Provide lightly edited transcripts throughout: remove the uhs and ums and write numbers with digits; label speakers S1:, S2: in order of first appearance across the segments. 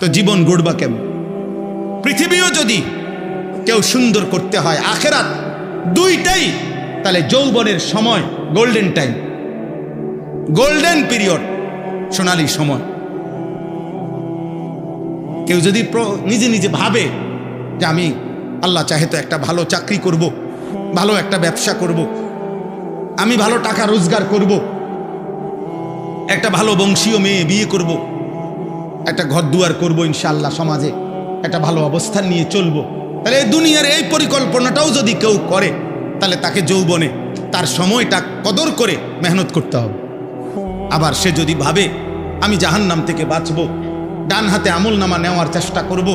S1: তো জীবন গড়বা কেমন? পৃথিবীও যদি কেউ সুন্দর করতে হয়, আখেরাত, দুইটাই, তাহলে যৌবনের সময় গোল্ডেন টাইম, গোল্ডেন পিরিয়ড, সোনালী সময়। কেউ যদি নিজে নিজে ভাবে যে আমি আল্লাহ চাহে তো একটা ভালো চাকরি করব, ভালো একটা ব্যবসা করব, আমি ভালো টাকা রোজগার করব, একটা ভালো বংশীয় মেয়ে বিয়ে করব, একটা ঘর দুয়ার করবো ইনশাআল্লাহ, সমাজে একটা ভালো অবস্থান নিয়ে চলবো, তাহলে এই দুনিয়ার এই পরিকল্পনাটাও যদি কেউ করে, তাহলে তাকে যৌবনে তার সময়টা কদর করে মেহনত করতে হবে। আবার সে যদি ভাবে আমি জাহান্নাম থেকে বাঁচবো, ডান হাতে আমল নামা নেওয়ার চেষ্টা করব,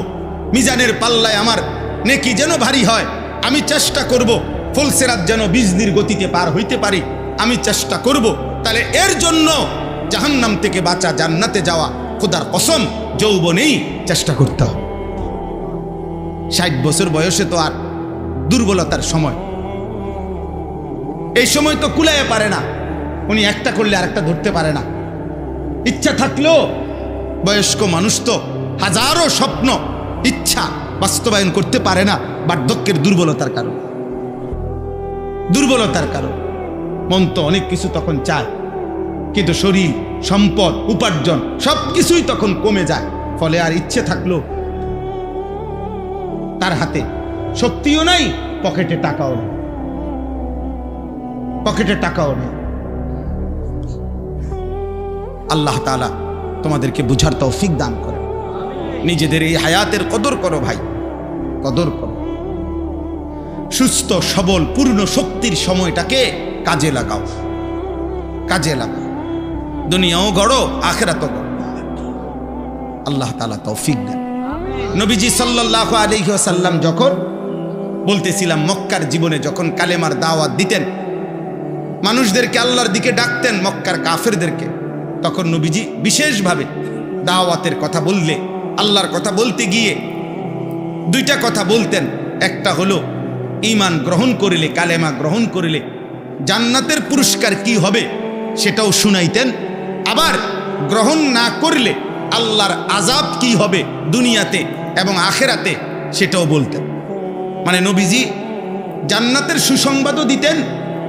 S1: মিজানের পাল্লায় আমার নেকি যেন ভারী হয়, আমি চেষ্টা করব ফুলসেরাত যেন বিজলির গতিতে পার হইতে পারি, আমি চেষ্টা করব, তাহলে এর জন্য জাহান্নাম থেকে বাঁচা, জান্নাতে যাওয়া, খোদার কসম যৌবনেই চেষ্টা করতে হবে। 60 বছর বয়সে তো আর দুর্বলতার সময়, এই সময় তো কুলাইয়া পারে না, উনি একটা করলে আরেকটা ধরতে পারে না। ইচ্ছা থাকলেও বয়স্ক মানুষ তো হাজারো স্বপ্ন, ইচ্ছা বাস্তবায়ন করতে পারে না, বার্ধক্যের দুর্বলতার কারণ। দুর্বলতার কারণ মন তো অনেক কিছু তখন চায়, কিন্তু শরীর, সম্পদ, উপার্জন সবকিছুই তখন কমে যায়। ফলে আর ইচ্ছে থাকলো তার হাতে শক্তিও নাই, পকেটে টাকাও নেই, পকেটে টাকাও নেই। আল্লাহ তাআলা তোমাদেরকে বুঝার তৌফিক দান করে। নিজেদের এই হায়াতের কদর করো ভাই, কদর করো। সুস্থ সবল পূর্ণ শক্তির সময়টাকে কাজে লাগাও, কাজে লাগাও। দুনিয়াও গড়ো, আখিরাতও গড়ো। আল্লাহ তাআলা তৌফিক দেন। নবীজি সাল্লাল্লাহু আলাইহি ওয়াসাল্লাম যখন বলতেছিলাম মক্কার জীবনে যখন কালেমার দাওয়াত দিতেন, মানুষদেরকে আল্লাহর দিকে ডাকতেন, মক্কার কাফেরদেরকে, তখন নবীজি বিশেষভাবে দাওয়াতের কথা বললে, আল্লাহর কথা বলতে গিয়ে দুইটা কথা বলতেন। একটা হলো ঈমান গ্রহণ করিলে, কালেমা গ্রহণ করিলে জান্নাতের পুরস্কার কি হবে সেটাও শুনাইতেন। আবার গ্রহণ না করলে আল্লাহর আযাব কি হবে দুনিয়াতে এবং আখিরাতে সেটাও বলতেন। মানে নবীজি জান্নাতের সুসংবাদও দিতেন,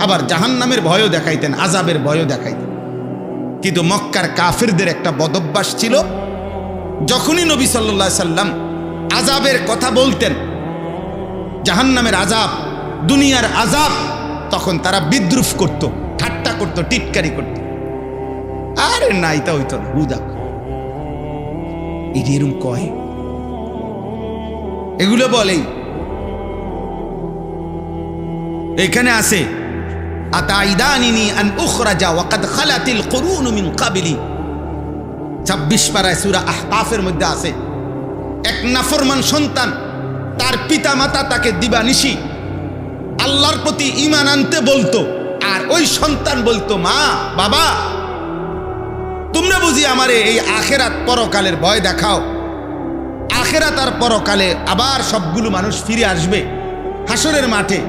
S1: আবার জাহান্নামের ভয়ও দেখাইতেন, আযাবের ভয়ও দেখাইতেন। কিন্তু মক্কার কাফেরদের একটা বদভ্যাস ছিল, যখনই নবী সাল্লাল্লাহু আলাইহি সাল্লাম আযাবের কথা বলতেন, জাহান্নামের আযাব, দুনিয়ার আযাব, তখন তারা বিদ্রুপ করত, ঠাট্টা করত, টিটকারি করত। আরে না, এটা হইতো না, হুদা এরম কয়, এগুলো বলেই। এখানে আছে আতাইদানিনি আন উখরাজা ওয়া কাদ খালাতিল কুরুন মিন ক্বাবলি, 26 পারায় সূরা আহকাফের মধ্যে আছে। এক নাফরমান সন্তান, তার পিতা মাতা তাকে দিবানিশি আল্লাহর প্রতি ঈমান আনতে বলতো, আর ওই সন্তান বলতো, মা বাবা তোমরা বুঝি আমারে এই আখিরাত পরকালের ভয় দেখাও, আখিরাত আর পরকালে আবার সবগুলো মানুষ ফিরে আসবে হাসরের মাঠে।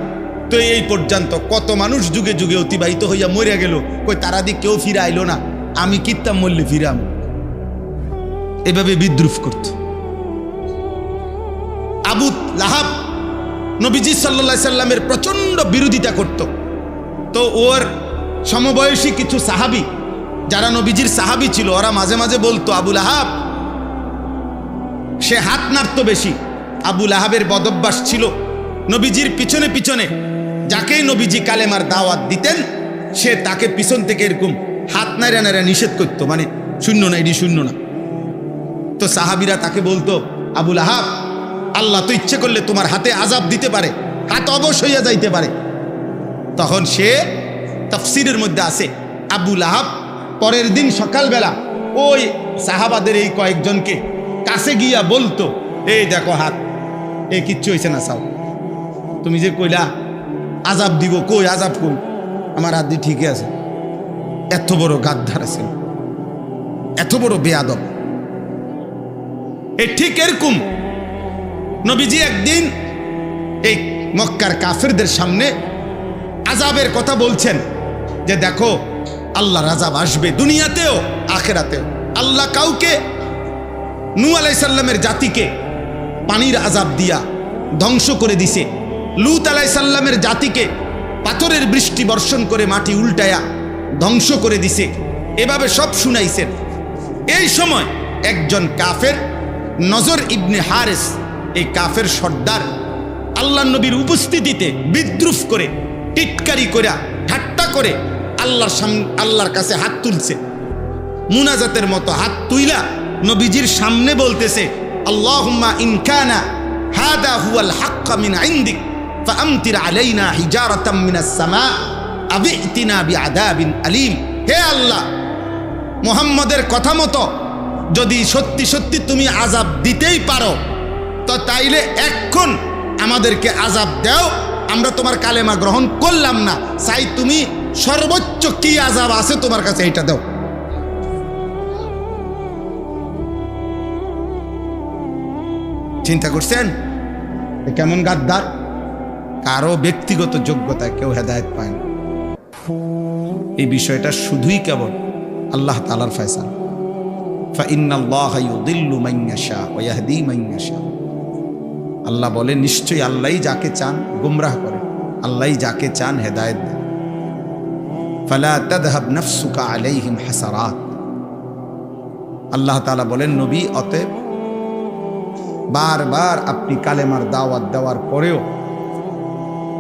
S1: তো এই পর্যন্ত কত মানুষ যুগে যুগে অতিবাহিত হইয়া মরে গেল, কই তারা দিয়ে কেউ ফিরে আইলো না, আমি কিত্তাম মরলে ফিরাম, এভাবে বিদ্রুপ করত। আবু লাহাব নবীজি সাল্লাল্লাহু আলাইহি সাল্লামের প্রচন্ড বিরোধিতা করত। তো ওর সমবয়সী কিছু সাহাবী যারা নবীজির সাহাবী ছিল, ওরা মাঝে মাঝে বলতো, আবু লাহাব, সে হাত নাড়তো বেশি। আবু লাহাবের বদভ্যাস ছিল নবীজির পিছনে পিছনে যাকেই নবীজি কালেমার দাওয়াত দিতেন, সে তাকে পিছন থেকে এরকম হাত নাড়া নাড়া নিষেধ করতো, মানে শূন্য না, এটি শূন্য না। তো সাহাবীরা তাকে বলতো, আবু লাহাব, আল্লাহ তো ইচ্ছে করলে তোমার হাতে আযাব দিতে পারে, হাত অবশ হইয়া যাইতে পারে। তখন সে, তাফসীরের মধ্যে আছে, আবু লাহাব পরের দিন সকালবেলা ওই সাহাবাদের এই কয়েকজনকে কাছে গিয়া বলতো, এই দেখো হাত, এ কিচ্ছু হয়েছে না, সাও তুমি যে কইলা আযাব দিব, কই আযাব কই, আমার হাত দিয়ে ঠিকই আছে। এত বড় গাদ্দার আছে, এত বড় বেয়াদব। এই ঠিক এরকম নবীজি একদিন এই মক্কার কাফেরদের সামনে আযাবের কথা বলছেন, যে দেখো আল্লাহর আযাব আসবে দুনিয়াতেও আখিরাতেও। আল্লাহ কাউকে নূহ আলাইহিস সালামের জাতিকে পানির আযাব দিয়া ধ্বংস করে দিছে, লূত আলাইহিস সালামের জাতিকে পাথরের বৃষ্টি বর্ষণ করে মাটি উল্টায়া ধ্বংস করে দিছে। এভাবে সব শুনাইছেন। এই সময় একজন কাফের নজর ইবনে হারিস, এই কাফের সর্দার আল্লাহ নবীর উপস্থিতিতে বিদ্রুপ করে, টিটকারি করে, ঠাট্টা করে আল্লাহর কাছে হাত তুলছে। মুনাজাতের মতো হাত তুইলা নবীজির সামনে বলতেছে, আল্লাহুম্মা ইন কানা হাদা হুয়াল হাক্কা মিন ইনদিক ফাআমতির আলাইনা হিজারাতাম মিনাস সামা আও ইতিনা বিআযাবিন আলীম। হে আল্লাহ, মুহাম্মদের কথা মতো যদি সত্যি সত্যি তুমি আযাব দিতেই পারো তো তাইলে এখন আমাদেরকে আযাব দাও। আমরা তোমার কালেমা গ্রহণ করলাম না, চাই তুমি সর্বোচ্চ কি আযাব আছে তোমার কাছে এটা দাও। চিন্তা করছেন কেমন গাদ্দার? কারো ব্যক্তিগত যোগ্যতায় কেউ হেদায়েত পায় না। এই বিষয়টা শুধুই কেবল আল্লাহ তাআলার ফয়সালা। ফাইন্নাল্লাহা ইউদিল্লু মান ইয়াশা ওয়া ইয়াহদি মান ইয়াশা। আল্লাহ বলে, নিশ্চয়ই আল্লাহই যাকে চান গুমরাহ করেন, আল্লাহই যাকে চান হেদায়েত দেন। ফালা তাযহাব নাফসুকা আলাইহিম হাসারাত। আল্লাহ তাআলা বলেন, নবী অতএব বারবার আপনি কালেমার দাওয়াত দেওয়ার পরেও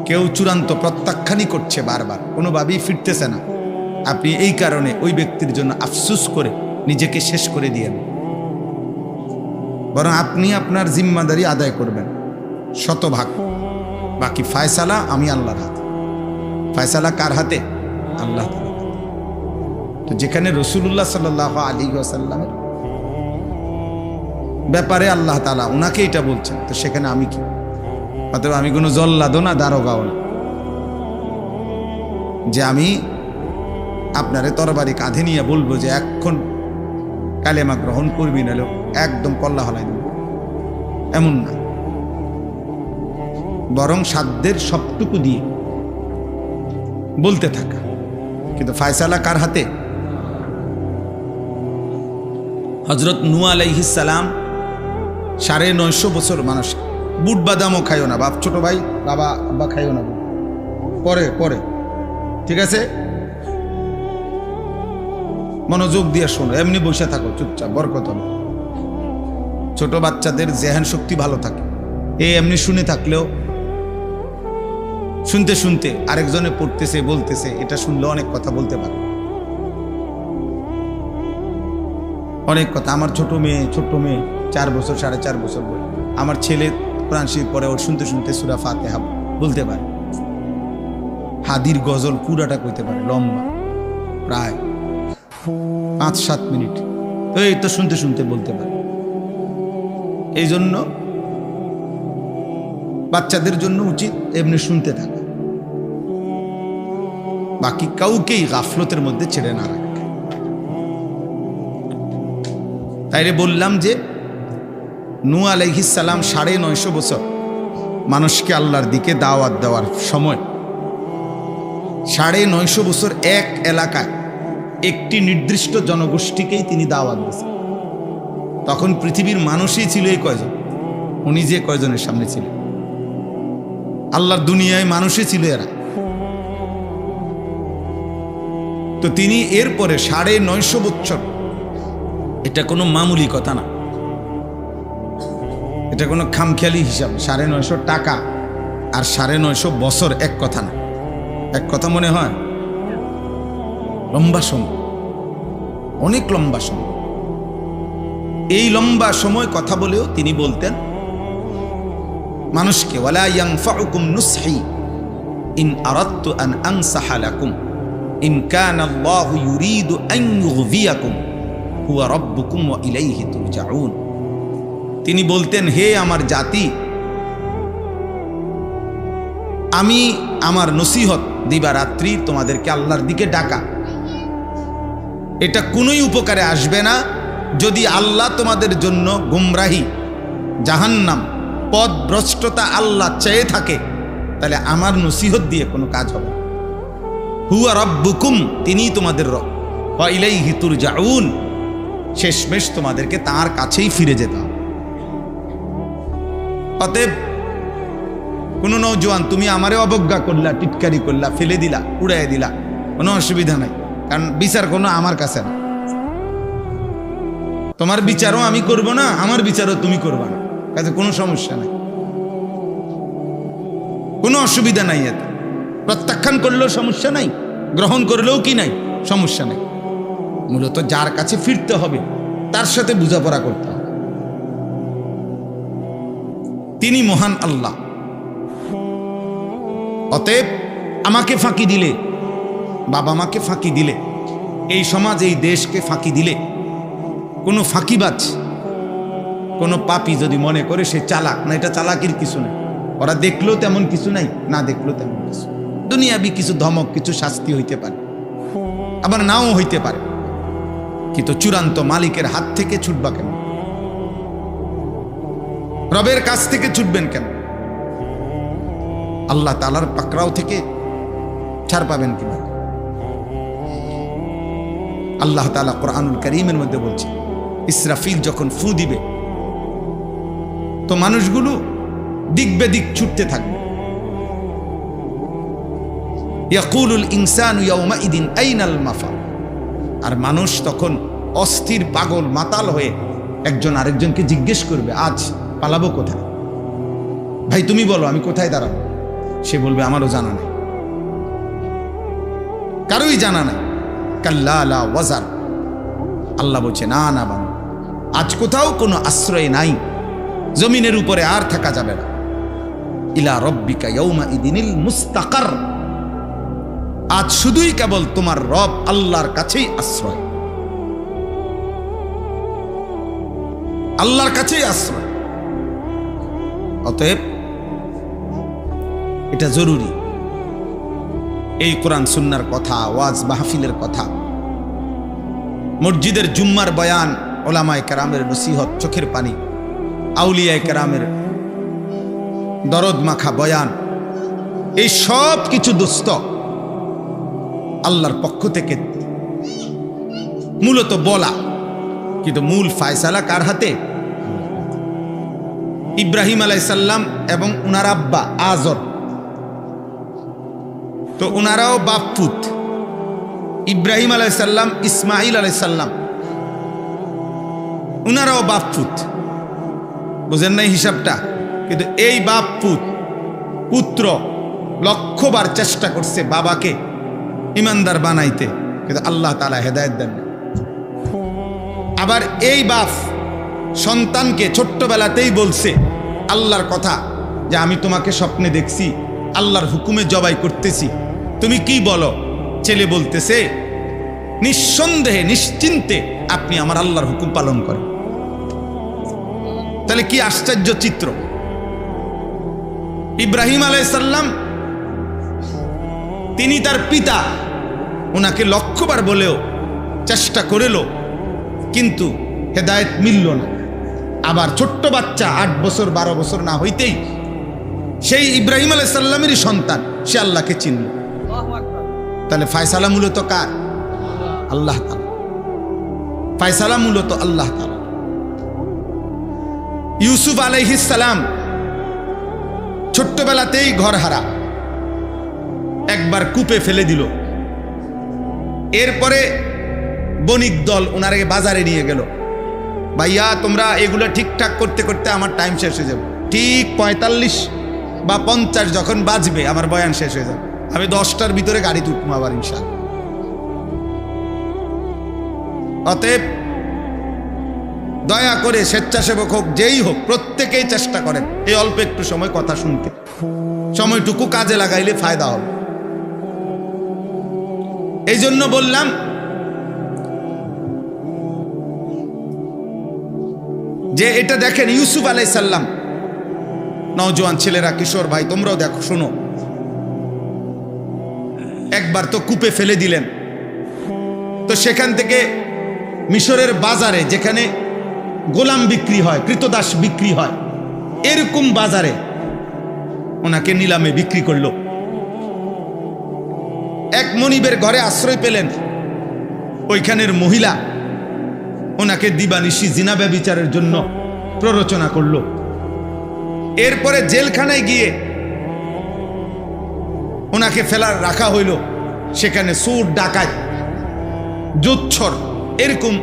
S1: কেউ চূড়ান্ত প্রত্যাখ্যানই করছে, বারবার কোনোভাবেই ফিরতেছে না, আপনি এই কারণে ওই ব্যক্তির জন্য আফসোস করে নিজেকে শেষ করে দিয়েন। বরং আপনি আপনার জিম্মাদারি আদায় করবেন শতভাগ। বাকি ফয়সালা আমি আল্লাহর হাতে। ফয়সালা কার হাতে? আল্লাহ তাআলার হাতে। তো যেখানে রাসূলুল্লাহ সাল্লাল্লাহু আলাইহি ওয়াসাল্লামের ব্যাপারে আল্লাহ তাআলা ওনাকে এটা বলছেন, তো সেখানে আমি কি? অতএব আমি কোনো জল্লাদও না, দারোগাও না যে আমি আপনারে তরবারি কাঁধে নিয়ে বলবো যে এখন কালেমা গ্রহণ করবি, নাহলে একদম কল্লা হলাই দেব, এমন না। বরং সাধ্যের সবটুকু দিয়ে বলতে থাকা। কিন্তু ফয়সালা কার হাতে? হযরত নূহ আলাইহিস সালাম 950 বছর মানুষ, বুট বাদামও খাইও না, বাপ ছোট ভাই, বাবা আব্বা খাইও না, পরে পরে, ঠিক আছে? মনোযোগ দিয়ে শোনো, এমনি বসে থাকো চুপচাপ, বরকত হবে। ছোট বাচ্চাদের জেহান শক্তি ভালো থাকে, এমনি শুনে থাকলেও শুনতে শুনতে আরেকজনে পড়তেছে বলতেছে, এটা শুনলে অনেক কথা বলতে পারে, অনেক কথা। আমার ছোট মেয়ে 4 বছর 4.5 বছর বলে, আমার ছেলে কোরআন শরীফ পড়ে, ওর শুনতে শুনতে সূরা ফাতিহা বলতে পারে, হাদির গজল পুরাটা কইতে পারে, লম্বা প্রায় 5-7 মিনিট, তো এই তো শুনতে শুনতে বলতে পারে। এই জন্য বাচ্চাদের জন্য উচিত এমনি শুনতে থাকা, বাকি কাউকেই গাফলতের মধ্যে ছেড়ে না রাখা। তাইলে বললাম যে নূহ আলাইহিস সালাম 950 বছর মানুষকে আল্লাহর দিকে দাওয়াত দেওয়ার সময় 950 বছর এক এলাকায় একটি নির্দিষ্ট জনগোষ্ঠীকেই তিনি দাওয়াত দিয়েছেন। তখন পৃথিবীর মানুষই ছিল এই কয়জন, উনি যে কয়জনের সামনে ছিলেন, আল্লাহর দুনিয়ায় মানুষই ছিল এরা। তো তিনি এরপরে 950 বছর, এটা কোনো মামুলি কথা না, এটা কোনো খামখেয়ালি হিসাব। 950 টাকা আর 950 বছর এক কথা না, এক কথা মনে হয়? লম্বা সময়, অনেক লম্বা সময়। এই লম্বা সময় কথা বলেও তিনি বলতেন মানুষকে, ওয়ালা ইয়ানফাউকুম নুসহি ইন আরাদতু আন আনসাহা লাকুম ইন কানা আল্লাহু ইউরিদু আন ইউগভিয়াকুম হুয়া রাব্বুকুম ওয়া ইলাইহি তুরজাউন। তিনি বলতেন, হে আমার জাতি, আমি আমার নসিহত দিবারাত্রি তোমাদেরকে আল্লাহর দিকে ডাকা, এটা কোনোই উপকারে আসবে না যদি আল্লাহ তোমাদের জন্য গুমরাহি, জাহান্নাম, পথভ্রষ্টতা আল্লাহ চেয়ে থাকে, তাহলে আমার নসিহত দিয়ে কোনো কাজ হবে। হুয়া রাব্বুকুম, তিনিই তোমাদের রব, ওয়া ইলাইহি তুরজাউন, শেষমেশ তোমাদেরকে তার কাছেই ফিরে যেতে হবে। অতএব কোন নওজোয়ান তুমি আমারে অবজ্ঞা করলা, টিটকারি করলা, ফেলে দিলা, উড়াই দিলা, কোনো অসুবিধা নাই, কারণ বিচার কোনো আমার কাছে না। তোমার বিচারও আমি করব না, আমার বিচারও তুমি করবা না, কাছে কোনো সমস্যা নাই, কোনো অসুবিধা নাই। এতে প্রত্যাখ্যান করলেও সমস্যা নাই, গ্রহণ করলেও কি নাই, সমস্যা নাই। মূলত যার কাছে ফিরতে হবে তার সাথে বোঝাপড়া করতে হবে। তিনি মহান আল্লাহ। অতএব আমাকে ফাঁকি দিলে, বাবা মাকে ফাঁকি দিলে, এই সমাজ এই দেশকে ফাঁকি দিলে, কোনো ফাঁকিবাজ, কোনো পাপী যদি মনে করে সে চালাক, না, এটা চালাকির কিছু নেই। ওরা দেখলেও তেমন কিছু নাই, না দেখলেও তেমন কিছু। দুনিয়াবি কিছু ধমক, কিছু শাস্তি হইতে পারে, আবার নাও হইতে পারে, কিন্তু চূড়ান্ত মালিকের হাত থেকে ছুটবা কেন? রবের কাছ থেকে ছুটবেন কেন? আল্লাহ তাআলার পাকড়াও থেকে ছাড় পাবেন কিভাবে? আল্লাহ তাআলা কোরআনুল কারীমের মধ্যে বলছে, ইসরাফিল যখন ফু দিবে তো মানুষগুলো দিক বেদিক ছুটতে থাকবে। ইয়াকুলুল ইনসানু ইয়াউমাইদিন আইনাল মাফার। আর মানুষ তখন অস্থির, পাগল, মাতাল হয়ে একজন আরেকজনকে জিজ্ঞেস করবে, আজ পালাবো কোথায়? ভাই তুমি বলো, আমি কোথায় দাঁড়াবো? সে বলবে, আমারও জানা নেই, কারোই জানা নাই। কাল্লা লা ওয়াজার। আল্লাহ বলছে, না না বাবা, আজ কোথাও কোনো আশ্রয় নাই, জমিনের উপরে আর থাকা যাবে না। ইলা রব্বিকা ইয়াউমাইদিনিল মুস্তাকার। আজ শুধুই কেবল তোমার রব আল্লাহর কাছেই আশ্রয়, আল্লাহর কাছেই আশ্রয়। অতএব এটা জরুরি। এই কোরআন সুন্নাহর কথা, ওয়াজ মাহফিলের কথা, মসজিদের জুম্মার বয়ান, ওলামায়ে কেরামের নসিহত, চোখের পানি, আউলিয়ায়ে কেরামের দরদ মাখা বয়ান, এই সব কিছু দোস্ত আল্লাহর পক্ষ থেকে মূলত বলা, কিন্তু মূল ফায়সালা কার হাতে? ইব্রাহিম আলাইহিস সালাম এবং উনার আব্বা আজর, তো উনারাও বাপ পুত। ইব্রাহিম আলাইহিস সালাম, ইসমাইল আলাইহিস সালাম, উনারাও বাপ পুত। বুঝেন নাই হিসাবটা? কিন্তু এই বাপ পুত্র লক্ষবার চেষ্টা করছে বাবাকে ইমানদার বানাইতে, কিন্তু আল্লাহ তাআলা হেদায়েত দেন। আবার এই বাপ সন্তানকে ছোট্টবেলাতেই বলছে আল্লাহর কথা, যে আমি তোমাকে স্বপ্নে দেখছি, আল্লাহর হুকুমে জবাই করতেছি, তুমি কি বলো? ছেলে বলতেছে, নিঃসন্দেহে নিশ্চিন্তে আপনি আমার আল্লাহর হুকুম পালন করেন। তাহলে কি আশ্চর্য চিত্র! ইব্রাহিম আলাইহিস সালাম, তিনি তার পিতা, ওনাকে লক্ষবার বলেও চেষ্টা করেও কিন্তু হেদায়েত মিলল না। আবার ছোট্ট বাচ্চা 8 বছর 12 বছর না হইতেই সেই ইব্রাহিম আলাইহিস সালামেরই সন্তান, সে আল্লাহকে চিনল। তাহলে ফায়সালা মূলত কার? আল্লাহ তাআলা। ফায়সালা মূলত আল্লাহ তাআলা। ইউসুফ আলাইহিস সালাম ছোট্টবেলাতেই ঘর হারা, একবার কূপে ফেলে দিল। এরপরে বণিক দল ওনারে বাজারে নিয়ে গেল, ভাইয়া তোমরা এগুলো ঠিকঠাক করতে করতে আমার টাইম শেষ হয়ে যাবে, ঠিক 45 বা 50 যখন বাজবে আমার বয়ান শেষ হয়ে যাবে, আমি 10টার ভিতরে গাড়ি তুলবো আবার ইনশাআল্লাহ। অতএব দয়া করে স্বেচ্ছাসেবক হোক, যেই হোক, প্রত্যেকেই চেষ্টা করেন এই অল্প একটু সময় কথা শুনতে। সময়টুকু কাজে লাগাইলে ফায়দা হবে। এই জন্য বললাম যে এটা দেখেন, ইউসুফ আলাইহিস সালাম, নওজোয়ান ছেলেরা, কিশোর ভাই, তোমরাও দেখো, শোনো। একবার তো কূপে ফেলে দিলেন, তো সেখান থেকে মিশরের বাজারে, যেখানে গোলাম বিক্রি হয়, কৃতদাস বিক্রি হয়, এরকম বাজারে ওনাকে নিলামে বিক্রি করলো। এক মনিবের ঘরে আশ্রয় পেলেন। ওইখানের মহিলা ওনাকে দিবানিশি জিনা ব্যভিচারের জন্য প্ররোচনা করলো। এরপরে জেলখানায় গিয়ে ওনাকে রাখা হইল। সেখানে সুর, ডাকাত, জোচ্ছর এরকম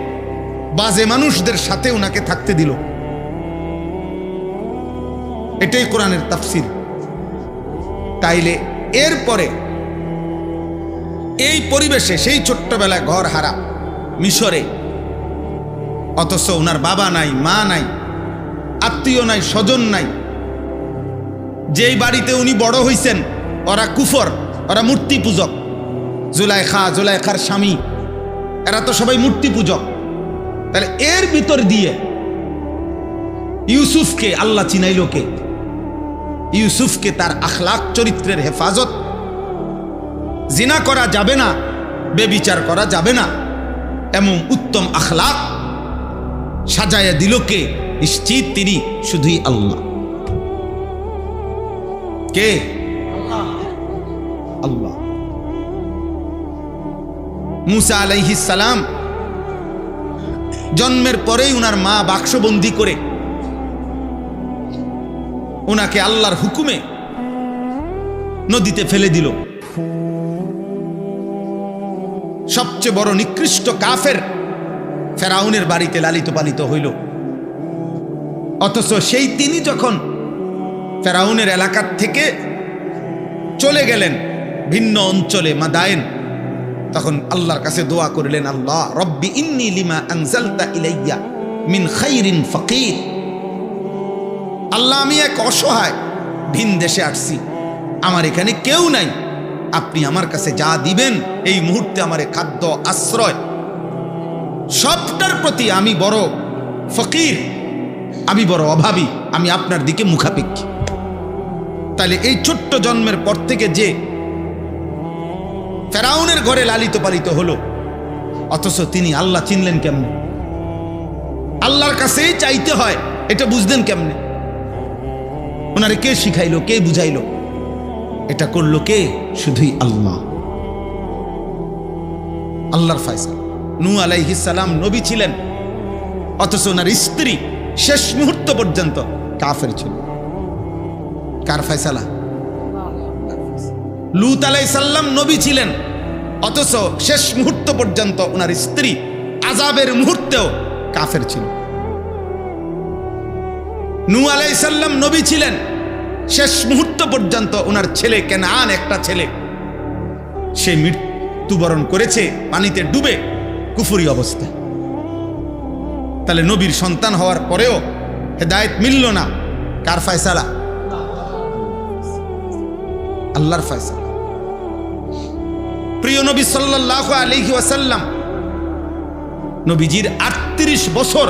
S1: বাজে মানুষদের সাথে ওনাকে থাকতে দিল। এটাই কোরআনের তাফসীর। তাইলে এরপরে এই পরিবেশে, সেই ছোট্টবেলায় ঘর হারা মিশরে, অথচ ওনার বাবা নাই, মা নাই, আত্মীয় নাই, স্বজন নাই। যেই বাড়িতে উনি বড় হইছেন ওরা কুফর, ওরা মূর্তি পূজক। জুলাইখার স্বামী, এরা তো সবাই মূর্তি পূজক। তাহলে এর ভিতর দিয়ে ইউসুফকে আল্লাহ চিনাইল কে? ইউসুফকে তার আখলাক চরিত্রের হেফাজত, জিনা করা যাবে না, বেবিচার করা যাবে না, এমন উত্তম আখলাক সাজায়া দিল কে? নিশ্চিত তিনি শুধুই আল্লাহ। কে? আল্লাহ। মুসা আলাইহিস সালাম জন্মের পরেই উনার মা বাক্সবন্দি করে উনাকে আল্লাহর হুকুমে নদীতে ফেলে দিল। সবচেয়ে বড় নিকৃষ্ট কাফের ফেরাউনের বাড়িতে লালিত পালিত হইল। অথচ সেই তিনি যখন ফেরাউনের এলাকার থেকে চলে গেলেন ভিন্ন অঞ্চলে মাদায়েন, তখন আল্লাহর কাছে দোয়া করলেন, আল্লাহ রব্বি ইন্নী লিমা আনজালতা ইলাইয়া মিন খাইরিন ফাকির। আল্লাহ, আমি এক অসহায়, ভিন দেশে আসছি, আমার এখানে কেউ নাই, আপনি আমার কাছে যা দিবেন এই মুহূর্তে আমার খাদ্য, আশ্রয় সবটার প্রতি আমি বড় ফকির, আমি বড় অভাবী, আমি আপনার দিকে মুখাপেক্ষী। তাহলে এই ছোট্ট জন্মের পর থেকে যে ফেরাউনের ঘরে লালিত পালিত হলো, অথচ তিনি আল্লাহ চিনলেন কেমনে? আল্লাহর কাছেই চাইতে হয়, এটা বুঝলেন কেমনে? ওনারে কে শিখাইলো, কে বুঝাইলো? এটা করলো কে? শুধুই আল্লাহ। আল্লাহর ফয়সালা। নূহ আলাইহিস সালাম নবী ছিলেন, অথচ ওনার স্ত্রী শেষ মুহূর্ত পর্যন্ত কাফের ছিল। কার ফয়সালা? লূত আলাইহিস সালাম নবী ছিলেন, অথচ শেষ মুহূর্ত পর্যন্ত ওনার স্ত্রী আযাবের মুহূর্তেও কাফের ছিল। নূহ আলাইহিস সালাম নবী ছিলেন, শেষ মুহূর্ত পর্যন্ত ওনার ছেলে কেনান, একটা ছেলে, সে মৃত্যুবরণ করেছে পানিতে ডুবে কুফরি অবস্থায়। তাহলে নবীর সন্তান হওয়ার পরেও হেদায়েত মিলল না। কার ফয়সালা? আল্লাহর ফয়সালা। প্রিয় নবী সাল্লাল্লাহু আলাইহি ওয়াসাল্লাম নবীজির 38 বছর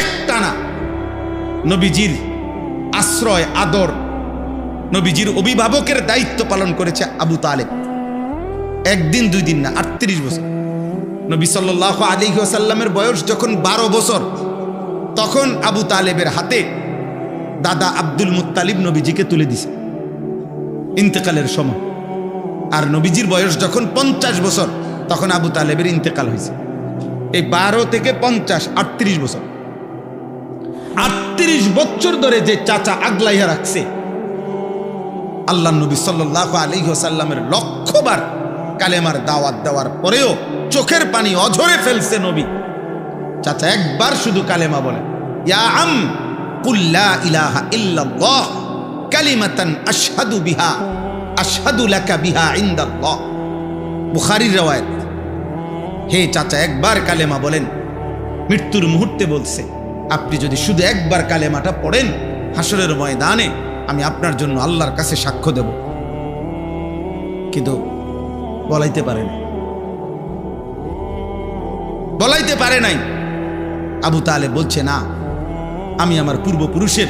S1: একটানা নবীজির আশ্রয়, আদর, নবীজির অভিভাবকের দায়িত্ব পালন করেছে আবু তালেব। একদিন দুই দিন না, 38 বছর। নবী সাল্লাল্লাহু আলাইহি ওয়াসাল্লামের বয়স যখন 12 বছর, তখন আবু তালেবের হাতে দাদা আব্দুল মুত্তালিব নবীজিকে তুলে দিছে ইন্তেকালের সময়। আর নবীজির বয়স যখন 50 বছর, তখন আবু তালেবের ইন্তেকাল হয়েছে। এই 12 থেকে 50, 38 বছর। 38 বছর ধরে যে চাচা আগলাইয়া রাখছে, আল্লাহ নবী সাল্লাল্লাহু আলাইহি ওয়াসাল্লামের লক্ষবার কালেমার দাওয়াত দেওয়ার পরেও চোখের পানি অঝরে ফেলছে নবী। চাচা একবার শুধু কালেমা বলে, ইয়া আম কুল লা ইলাহা ইল্লাল্লাহ কালিমাতান আশহাদু লাকা বিহা ইনদাল্লাহ। বুখারীর riwayat। হে চাচা, একবার কালেমা বলেন। মৃত্যুর মুহূর্তে বলছে, আপনি যদি শুধু একবার কালেমাটা পড়েন, হাসরের ময়দানে আমি আপনার জন্য আল্লাহর কাছে সাক্ষ্য দেব। কিন্তু বলাইতে পারে না, বলাইতে পারে নাই। আবু তালেব বলছে, না, আমি আমার পূর্বপুরুষের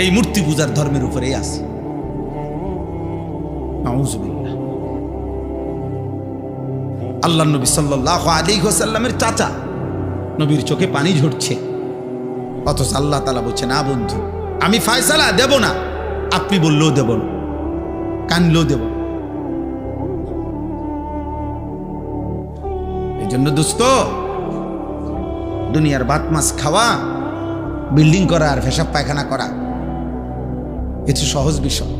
S1: এই মূর্তি পূজার ধর্মের উপরেই আছি। নাউযুবিল্লাহ। আল্লাহ নবী সাল্লাল্লাহু আলাইহি ওয়াসাল্লামের চাচা, নবীর চোখে পানি ঝরছে, অথচ আল্লাহ তাআলা বলছে, না বন্ধু, আমি ফয়সালা দেব না, আপনি বললেও দেব না, কানলেও দেব। এই জন্য দোস্ত, দুনিয়ার ভাত মাছ খাওয়া, বিল্ডিং করা আর পেশাব পায়খানা করা এত সহজ বিষয়।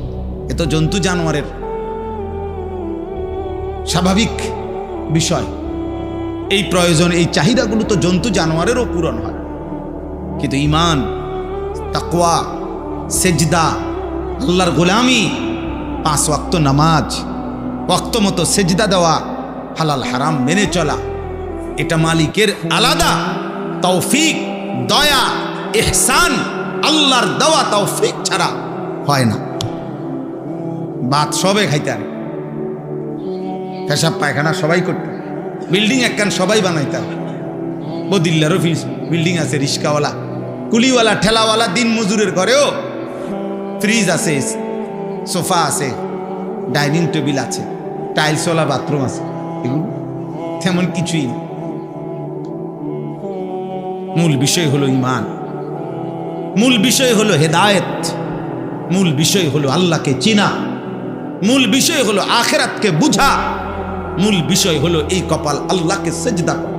S1: এ তো জন্তু জানোয়ারের স্বাভাবিক বিষয়। এই প্রয়োজন, এই চাহিদাগুলো তো জন্তু জানোয়ারেরও পূরণ হয়। কিন্তু ঈমান, তাকওয়া, সেজদা, আল্লাহর গোলামি, 5 ওয়াক্ত নামাজ, ওয়াক্ত মতো সেজদা দেওয়া, হালাল হারাম মেনে চলা, এটা মালিকের আলাদা তৌফিক, দয়া, ইহসান, আল্লাহর দেওয়া তৌফিক ছাড়া হয় না। ভাত সবে খাইতে আর পেশাব পায়খানা সবাই করতে, বিল্ডিং একখান সবাই বানাইতে। বদিল্লারও বিল্ডিং আছে, রিক্সাওয়ালা, কুলিওয়ালা, ঠেলাওয়ালা, দিন মজুরের ঘরেও ফ্রিজ আছে, সোফা আছে, ডাইনিং টেবিল আছে, টাইলসওয়ালা বাথরুম আছে। এগুলো তেমন কিছুই না। মূল বিষয় হলো ঈমান, মূল বিষয় হলো হেদায়েত, মূল বিষয় হলো আল্লাহকে চিনা, মূল বিষয় হলো আখিরাতকে বুঝা, মূল বিষয় হলো এই কপাল আল্লাহকে সেজদা করা,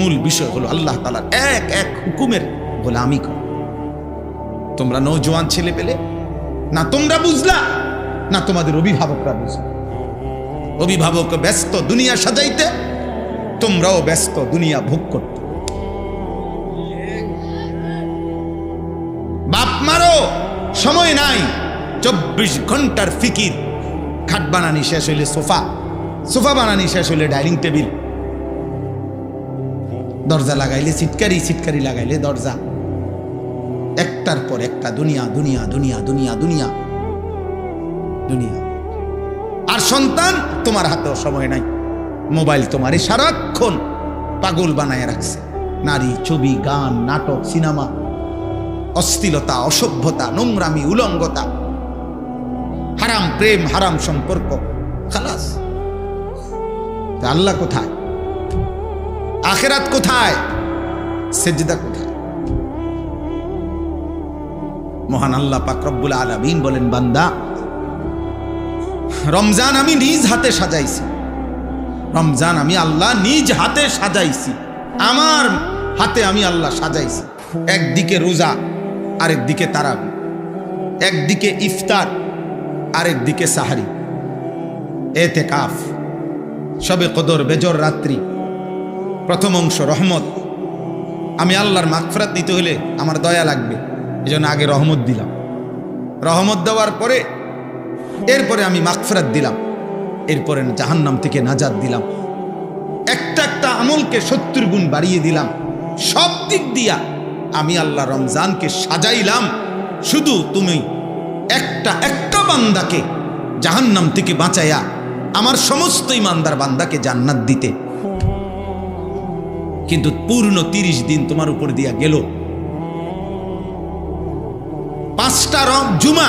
S1: মূল বিষয় হলো আল্লাহ তাআলার এক এক হুকুমের গোলামি করা। তোমরা নওজোয়ান ছেলে পেলে না তোমরা বুঝলা, না তোমাদের অভিভাবকরা বুঝলা। অভিভাবক ব্যস্ত দুনিয়া সাজাইতে, তোমরাও ব্যস্ত দুনিয়া ভোগ করতে। বাপ মারও সময় নাই, 24 ঘন্টার ফিকির। খাট বানানি শেষ হইলে সোফা, সোফা বানানি শেষ হইলে ডাইনিং টেবিল, দরজা লাগাইলে সিটকারি, সিটকারি লাগাইলে দরজা, একটার পর একটা দুনিয়া দুনিয়া দুনিয়া দুনিয়া দুনিয়া দুনিয়া। আর সন্তান তোমার হাতেও সময় নাই। মোবাইল তোমারই সারাক্ষণ পাগল বানায় রাখছে। নারী, ছবি, গান, নাটক, সিনেমা, অশ্লীলতা, অসভ্যতা, নোংরামি, উলঙ্গতা, হারাম প্রেম, হারাম সম্পর্ক, খালাস। আল্লাহ কোথায়? আখিরাত কোথায়? সেজদা কোথায়? মহান আল্লাহ পাক রব্বুল আলামিন বলেন, বান্দা, রমজান আমি নিজ হাতে সাজাইছি। রমজান আমি আল্লাহ নিজ হাতে সাজাইছি। আমার হাতে আমি আল্লাহ সাজাইছি। একদিকে রোজা, আরেকদিকে তারাবি, একদিকে ইফতার, আরেকদিকে সাহারি, এতেকাফ, শবে কদর, বেজর রাত্রি, প্রথম অংশ রহমত। আমি আল্লাহর মাগফিরাত নিতে হলে আমার দয়া লাগবে, এজন্য আগে রহমত দিলাম। রহমত দেওয়ার পরে এরপরে আমি মাগফিরাত দিলাম, এরপরে জাহান্নাম থেকে নাজাত দিলাম। একটা একটা আমলকে 70 গুণ বাড়িয়ে দিলাম। সব দিক দিয়া আমি আল্লাহ রমজানকে সাজাইলাম শুধু তুমি একটা একটা বান্দাকে জাহান্নাম থেকে বাঁচাইয়া আমার সমস্ত ইমানদার বান্দাকে জান্নাত দিতে। কিন্তু পূর্ণ 30 দিন তোমার উপর দিয়া গেল। 5টা জুমা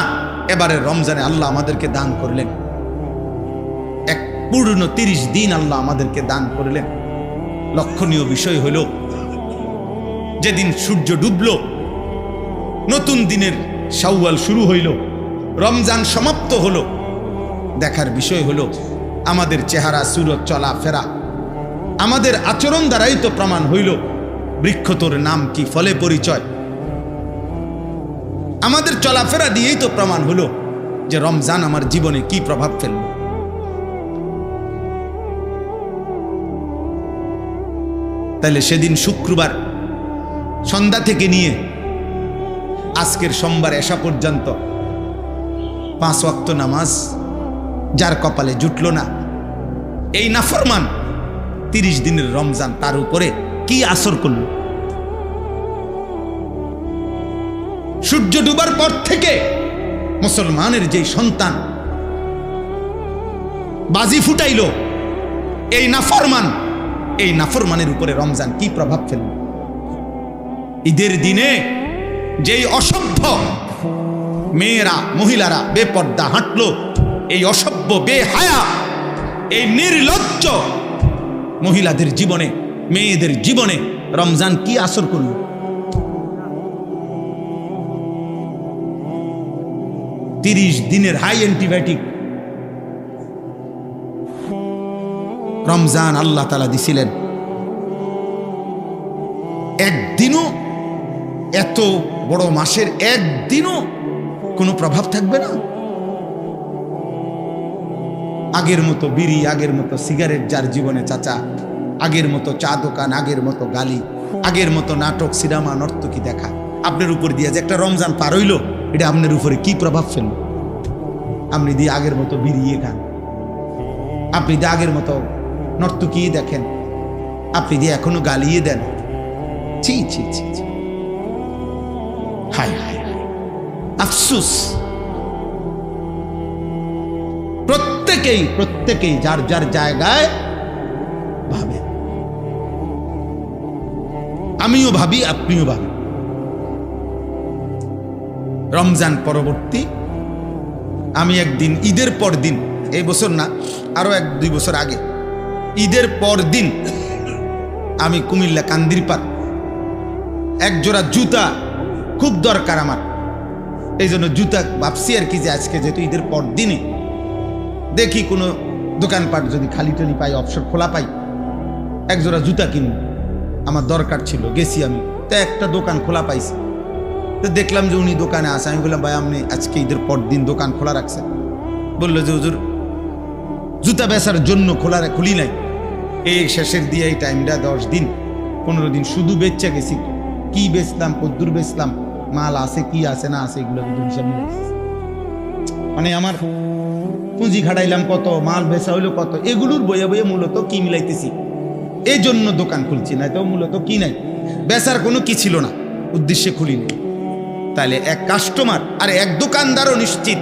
S1: এবারে রমজানে আল্লাহ আমাদেরকে দান করলেন। এক পূর্ণ 30 দিন আল্লাহ আমাদেরকে দান করলেন। লক্ষণীয় বিষয় হলো, যেদিন সূর্য ডুবল, নতুন দিনের শাওয়াল শুরু হইল, রমজান সমাপ্ত হলো, দেখার বিষয় হলো আমাদের চেহারা, সুরত, চলাফেরা, আমাদের আচরণ দ্বারাই তো প্রমাণ হইল বৃক্ষ তোর নাম কি, ফলে পরিচয়। আমাদের চলাফেরা দিয়েই তো প্রমাণ হলো যে রমজান আমার জীবনে কি প্রভাব ফেলল। তাইলে সেদিন শুক্রবার সন্ধ্যা থেকে নিয়ে আজকের সোমবার এশা পর্যন্ত 5 ওয়াক্ত নামাজ যার কপালে জুটল না, এই নাফরমান 30 দিনের রমজান তার উপরে কি আসর করল? সূর্য ডুবার পর থেকে মুসলমানের যে সন্তান বাজি ফুটাইল, এই নাফরমানের উপরে রমজান কি প্রভাব ফেলল? ঈদের দিনে যেই অসভ্য মেয়েরা, মহিলারা বেপর্দা হাঁটলো, এই অসভ্য, বেহায়া, এই নির্লজ্জ মহিলাদের জীবনে, মেয়েদের জীবনে রমজান কি আসর করল? তিরিশ দিনের হাই অ্যান্টিবায়োটিক রমজান আল্লাহ তাআলা দিছিলেন। এত বড় মাসের একদিনও কোনো প্রভাব থাকবে না। আগের মতো বিড়ি, আগের মতো সিগারেট যার জীবনে চাচা, আগের মতো চা দোকান, আগের মতো গালি, আগের মতো নাটক, সিনেমা, নর্তকী দেখা, আপনার উপর দিয়ে যে একটা রমজান পার হইল, এটা আপনার উপরে কি প্রভাব ফেলল? আপনি দিয়ে আগের মতো বিড়িয়ে খান, আপনি দিয়ে আগের মতো নর্তকী দেখেন, আপনি দিয়ে এখনো গালিয়ে দেন। ছি ছি ছি ছি, হায় হায় হায়, আফসোস। প্রত্যেকেই যার যার জায়গায় ভাবেন, আমিও ভাবি, আপনিও ভাবেন। রমজান পরবর্তী আমি একদিন ঈদের পর দিন, এই বছর না, আরো 1-2 বছর আগে, ঈদের পর দিন আমি কুমিল্লা কান্দিরপাড়, এক জোড়া জুতা খুব দরকার আমার, এই জন্য জুতা ভাবছি আর কি, যে আজকে যেহেতু ঈদের পর দিনে দেখি কোনো দোকানপাট যদি খালি টালি পাই, অবসর খোলা পাই, এক জোড়া জুতা কিনব, আমার দরকার ছিল। গেছি আমি, তো একটা দোকান খোলা পাইছি, তো দেখলাম যে উনি দোকানে আসে। আমি বললাম, ভাই আপনি আজকে ঈদের পর দিন দোকান খোলা রাখছেন? বললো যে হুজুর জুতা বেচার জন্য খুলি নাই, এই শেষের দিয়ে এই টাইমটা 10 দিন 15 দিন শুধু বেচা গেছি, কি বেচলাম, কদ্দুর বেচলাম, মাল আছে কি আছে না আছে, এগুলো কিন্তু হিসাব নেই। মানে আমার পুঁজি খাটাইলাম কত, মাল বেচা হইলো কত, এগুলোর বইয়ে বইয়ে মূলত কি মিলাইতেছি, এই জন্য দোকান খুলছি, না তো মূলত কি নাই, বেচার কোনো কি ছিল না, উদ্দেশ্যে খুলিনি। তাহলে এক কাস্টমার আর এক দোকানদারও নিশ্চিত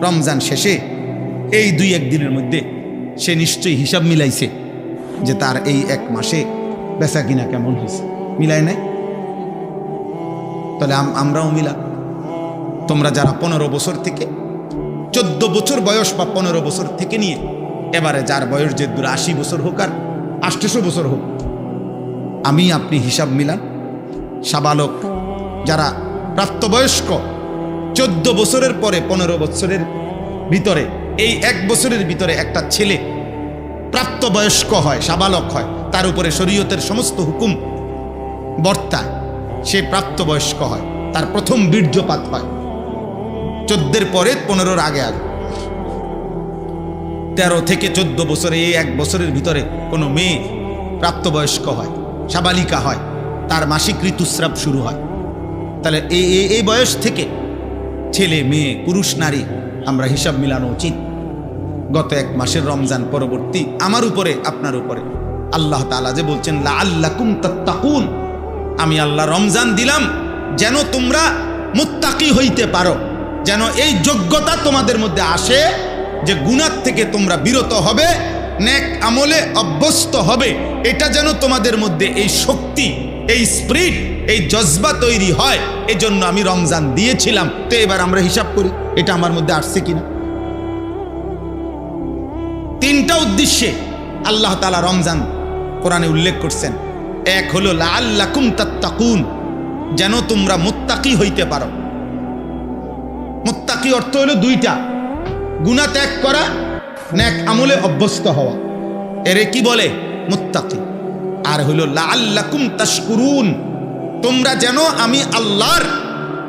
S1: রমজান শেষে এই 2-1 দিনের মধ্যে সে নিশ্চয়ই হিসাব মিলাইছে যে তার এই 1 মাসে বেচা কিনা কেমন হয়েছে, মিলাই নাই? তাহলে আমরাও মিলা। তোমরা যারা 15 বছর থেকে 14 বছর বয়স বা 15 বছর থেকে নিয়ে এবারে যার বয়স যে 80 বছর হোক আর 800 বছর হোক, আমি আপনি হিসাব মিলান। সাবালক যারা প্রাপ্তবয়স্ক, 14 বছরের পরে 15 বছরের ভিতরে, এই 1 বছরের ভিতরে একটা ছেলে প্রাপ্তবয়স্ক হয়, সাবালক হয়, তার উপরে শরীয়তের সমস্ত হুকুম বর্তায়, সে প্রাপ্তবয়স্ক হয়, তার প্রথম বীর্যপাত হয় 14 পরে 15-র আগে আগে। 13 থেকে 14 বছরে, এই 1 বছরের ভিতরে কোনো মেয়ে প্রাপ্তবয়স্ক হয়, সাবালিকা হয়, তার মাসিক ঋতুস্রাব শুরু হয়। তাহলে এই বয়স থেকে ছেলে মেয়ে, পুরুষ নারী আমরা হিসাব মিলানো উচিত। গত 1 মাসের রমজান পরবর্তী আমার উপরে, আপনার উপরে আল্লাহ তাআলা যে বলছেন লাআল্লাকুম তাত্তাকুন, আমি আল্লাহ রমজান দিলাম যেন তোমরা মুত্তাকি হইতে পারো, যেন এই যোগ্যতা তোমাদের মধ্যে আসে যে গুনাহ থেকে তোমরা বিরত হবে, নেক আমলে অভ্যস্ত হবে, এটা যেন তোমাদের মধ্যে এই শক্তি, এই স্পিরিট, এই জজবা তৈরি হয়। এজন্য আমি রমজান দিয়েছিলাম। তো এবার আমরা হিসাব করি এটা আমার মধ্যে আসছে কিনা। 3টা উদ্দেশ্যে আল্লাহ তাআলা রমজান কোরআনে উল্লেখ করছেন। এক হলো লাআল্লাকুম তাত্তাকুন, যেন তোমরা মুত্তাকি হইতে পারো। মুত্তাকি অর্থ হলো 2টা, গুনাহ ত্যাগ করা, নেক আমলে অভ্যস্ত হওয়া, এরে কি বলে? মুত্তাকি। আর হলো লাআল্লাকুম তাশকুরুন, তোমরা যেন আমি আল্লাহর